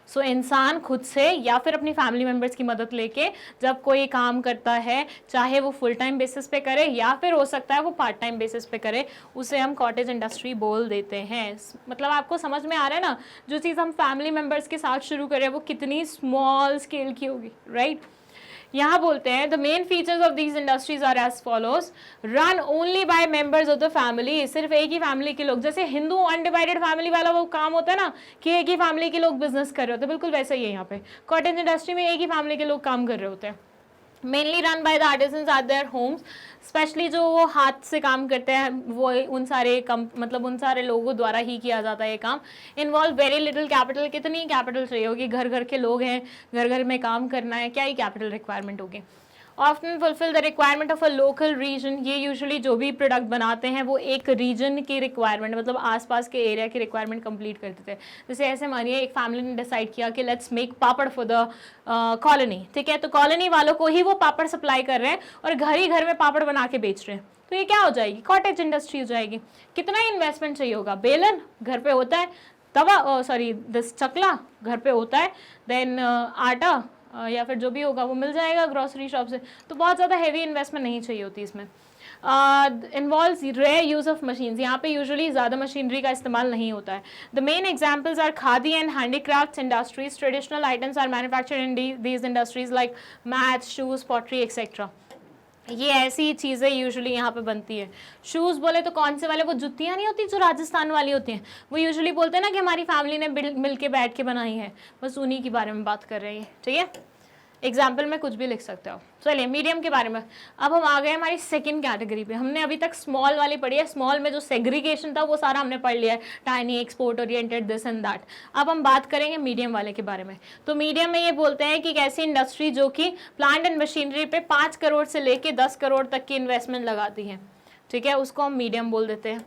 सो इंसान खुद से या फिर अपनी फैमिली मेम्बर्स की मदद लेके जब कोई काम करता है, चाहे वो फुल टाइम बेसिस पे करे या फिर हो सकता है वो पार्ट टाइम बेसिस पे करे, उसे हम कॉटेज इंडस्ट्री बोल देते हैं। मतलब आपको समझ में आ रहा है ना, जो चीज़ हम फैमिली मेम्बर्स के साथ शुरू करें वो कितनी स्मॉल स्केल की होगी, राइट? यहाँ बोलते हैं the main features of these industries are as follows, run only by members of the family, सिर्फ एक ही फैमिली के लोग, जैसे हिंदू अनडिवाइडेड फैमिली वाला वो काम होता है ना कि एक ही फैमिली के लोग बिजनेस कर रहे होते हैं, बिल्कुल वैसा ही है यहाँ पे। कॉटेज इंडस्ट्री में एक ही फैमिली के लोग काम कर रहे होते हैं। Mainly run by the artisans eight their homes, specially जो वो हाथ से काम करते हैं वो उन सारे मतलब उन सारे लोगों द्वारा ही किया जाता है ये काम। इन्वॉल्व वेरी लिटिल कैपिटल, कितनी कैपिटल चाहिए होगी, घर घर के लोग हैं, घर घर में काम करना है, क्या ही कैपिटल रिक्वायरमेंट होगी। Often fulfil the requirement of a local region, ये यूजुअली जो भी प्रोडक्ट बनाते हैं वो एक रीजन की रिक्वायरमेंट, मतलब आसपास के एरिया की रिक्वायरमेंट कंप्लीट करते थे। जैसे ऐसे मानिए एक फैमिली ने डिसाइड किया कि let's make papad for the colony, ठीक है, तो कॉलोनी वालों को ही वो पापड़ सप्लाई कर रहे हैं और घर ही घर में पापड़ बना के बेच रहे हैं, तो ये क्या हो जाएगी, कॉटेज इंडस्ट्री हो जाएगी। कितना इन्वेस्टमेंट चाहिए होगा, बेलन घर पे होता है, तवा दिस चकला घर पे होता है, देन आटा या फिर जो भी होगा वो मिल जाएगा ग्रोसरी शॉप से, तो बहुत ज़्यादा हेवी इन्वेस्टमेंट नहीं चाहिए होती इसमें। Involves rare use of machines, यहाँ पे यूजुअली ज़्यादा मशीनरी का इस्तेमाल नहीं होता है। The main examples are khadi and handicrafts industries, traditional items are manufactured in these industries like mats, shoes, pottery etcetera. ये ऐसी चीज़ें यूजुअली यहाँ पे बनती है। शूज़ बोले तो कौन से वाले, वो जुतियाँ नहीं होती जो राजस्थान वाली होती हैं, वो यूजुअली बोलते हैं ना कि हमारी फैमिली ने मिल के बैठ के बनाई है, बस उन्हीं के बारे में बात कर रहे हैं, ठीक है। एग्जाम्पल में कुछ भी लिख सकते हो। चलिए मीडियम के बारे में अब हम आ गए हमारी सेकंड कैटेगरी पे। हमने अभी तक स्मॉल वाली पढ़ी है, स्मॉल में जो सेग्रीगेशन था वो सारा हमने पढ़ लिया है, tiny, export oriented, this and that. अब हम बात करेंगे मीडियम वाले के बारे में। तो मीडियम में ये बोलते हैं कि एक ऐसी इंडस्ट्री जो कि प्लांट एंड मशीनरी पे 5 करोड़ से लेके 10 करोड़ तक की इन्वेस्टमेंट लगाती है, ठीक है, उसको हम मीडियम बोल देते हैं।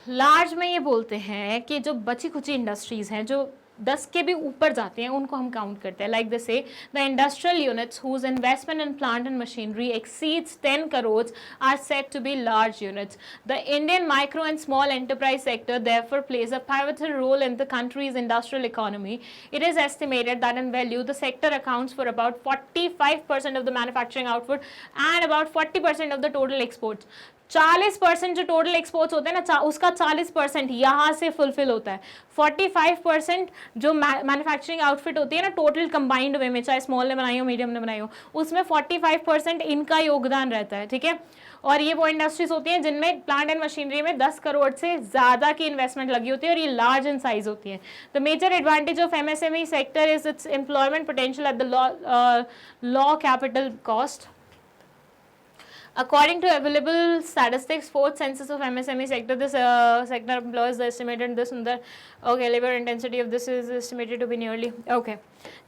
लार्ज में ये बोलते हैं कि जो बची खुची इंडस्ट्रीज हैं जो 10 के भी ऊपर जाते हैं उनको हम काउंट करते हैं। Like this, the industrial units whose investment in plant and machinery exceeds 10 crore are said to be large units. The Indian micro and small enterprise sector therefore plays a pivotal role in the country's industrial economy. It is estimated that in value the sector accounts for about 45% of the manufacturing output and about 40% of the total exports. 40% जो total exports होते हैं ना, उसका 40% यहाँ से fulfil होता है। 45% जो मैन्युफैक्चरिंग आउटफिट होती है ना टोटल कंबाइंड वे में, चाहे स्मॉल ने बनाई हो मीडियम ने बनाई हो, उसमें 45% इनका योगदान रहता है, ठीक है। और ये वो इंडस्ट्रीज होती हैं जिनमें प्लांट एंड मशीनरी में 10 करोड़ से ज़्यादा की इन्वेस्टमेंट लगी होती है और ये लार्ज इन साइज होती है। The major advantage of MSME sector is its employment potential at the low capital cost. According to available statistics, fourth census of MSME sector, this sector employs the estimated this and that. Okay, labor intensity of this is estimated to be nearly okay.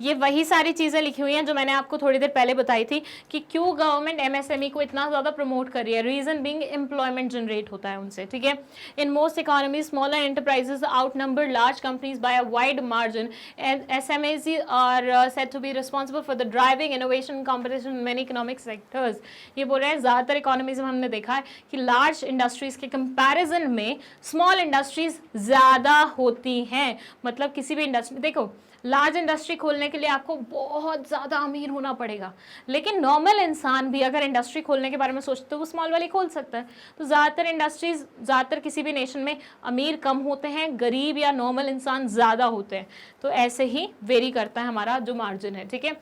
ये वही सारी चीज़ें लिखी हुई हैं जो मैंने आपको थोड़ी देर पहले बताई थी कि क्यों गवर्नमेंट एमएसएमई को इतना ज़्यादा प्रमोट कर रही है। रीजन बीइंग एम्प्लॉयमेंट जनरेट होता है उनसे, ठीक है। In most economies smaller enterprises outnumber large companies by a wide margin and SMEs are said to be responsible for the driving innovation competition in many economic sectors. ये बोल रहे हैं ज़्यादातर इकोनॉमीज में हमने देखा है कि लार्ज इंडस्ट्रीज के कंपैरिजन में स्मॉल इंडस्ट्रीज ज़्यादा होती हैं। मतलब किसी भी इंडस्ट्री, देखो लार्ज इंडस्ट्री खोलने के लिए आपको बहुत ज़्यादा अमीर होना पड़ेगा, लेकिन नॉर्मल इंसान भी अगर इंडस्ट्री खोलने के बारे में सोचते तो वो स्मॉल वाली खोल सकता है। तो ज़्यादातर इंडस्ट्रीज, ज़्यादातर किसी भी नेशन में अमीर कम होते हैं, गरीब या नॉर्मल इंसान ज़्यादा होते हैं। तो ऐसे ही वेरी करता है हमारा जो मार्जिन है, ठीक है।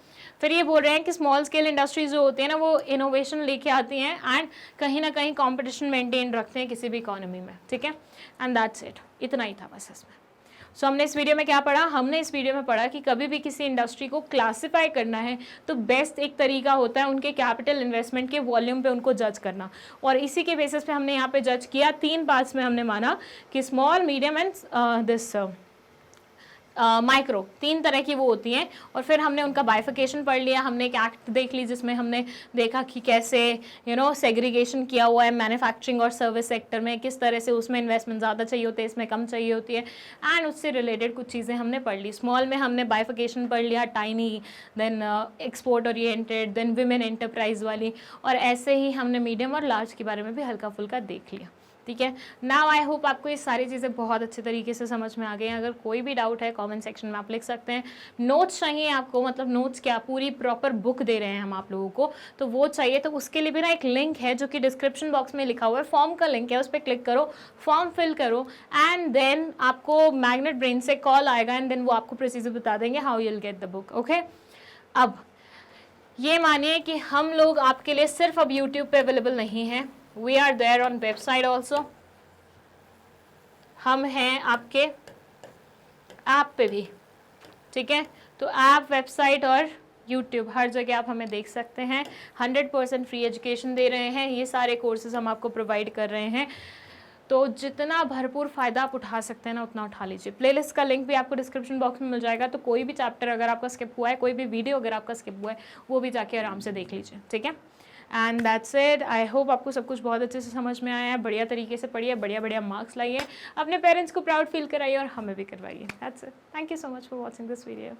फिर ये बोल रहे हैं कि स्मॉल स्केल इंडस्ट्रीज जो होती है ना वो इनोवेशन लेके आती हैं एंड कहीं ना कहीं कॉम्पिटिशन मेंटेन रखते हैं किसी भी इकोनॉमी में, ठीक है। एंड दैट्स इट, इतना ही था बस इसमें। सो हमने इस वीडियो में क्या पढ़ा, हमने इस वीडियो में पढ़ा कि कभी भी किसी इंडस्ट्री को क्लासिफाई करना है तो बेस्ट एक तरीका होता है उनके कैपिटल इन्वेस्टमेंट के वॉल्यूम पे उनको जज करना, और इसी के बेसिस पे हमने यहाँ पे जज किया। 3 पार्ट्स में हमने माना कि small, medium and this micro, 3 तरह की वो होती हैं। और फिर हमने उनका बाइफिकेशन पढ़ लिया, हमने एक एक्ट देख ली जिसमें हमने देखा कि कैसे सेग्रीगेशन किया हुआ है मैन्युफैक्चरिंग और सर्विस सेक्टर में, किस तरह से उसमें इन्वेस्टमेंट ज़्यादा चाहिए होते हैं, इसमें कम चाहिए होती है, एंड उससे रिलेटेड कुछ चीज़ें हमने पढ़ ली। स्मॉल में हमने बाइफिकेशन पढ़ लिया, tiny, then export oriented, then women enterprise वाली, और ऐसे ही हमने मीडियम और लार्ज के बारे में भी हल्का फुल्का देख लिया, ठीक है। नाउ आई होप आपको ये सारी चीज़ें बहुत अच्छे तरीके से समझ में आ गई हैं। अगर कोई भी डाउट है कमेंट सेक्शन में आप लिख सकते हैं। नोट्स चाहिए आपको, मतलब नोट्स क्या, पूरी प्रॉपर बुक दे रहे हैं हम आप लोगों को, तो वो चाहिए तो उसके लिए भी ना एक लिंक है जो कि डिस्क्रिप्शन बॉक्स में लिखा हुआ है, फॉर्म का लिंक है, उस पर क्लिक करो, फॉर्म फिल करो, एंड देन आपको मैग्नेट ब्रेन से कॉल आएगा एंड देन वो आपको प्रोसीजर बता देंगे how you'll get the book, okay. अब ये मानिए कि हम लोग आपके लिए सिर्फ अब YouTube पे अवेलेबल नहीं हैं, we are there on website also. हम हैं आपके ऐप पे भी, ठीक है। तो ऐप, वेबसाइट और YouTube हर जगह आप हमें देख सकते हैं। 100% फ्री एजुकेशन दे रहे हैं, ये सारे कोर्सेज हम आपको प्रोवाइड कर रहे हैं। तो जितना भरपूर फ़ायदा आप उठा सकते हैं ना, उतना उठा लीजिए। प्लेलिस्ट का लिंक भी आपको डिस्क्रिप्शन बॉक्स में मिल जाएगा, तो कोई भी चैप्टर अगर आपका स्किप हुआ है, कोई भी वीडियो अगर आपका स्किप हुआ है, वो भी जाके आराम से देख लीजिए, ठीक है। And that's it. I hope आपको सब कुछ बहुत अच्छे से समझ में आया है। बढ़िया तरीके से पढ़िए, बढ़िया बढ़िया मार्क्स लाइए, अपने पेरेंट्स को प्राउड फील कराइए और हमें भी करवाइए। That's it. Thank you so much for watching this video.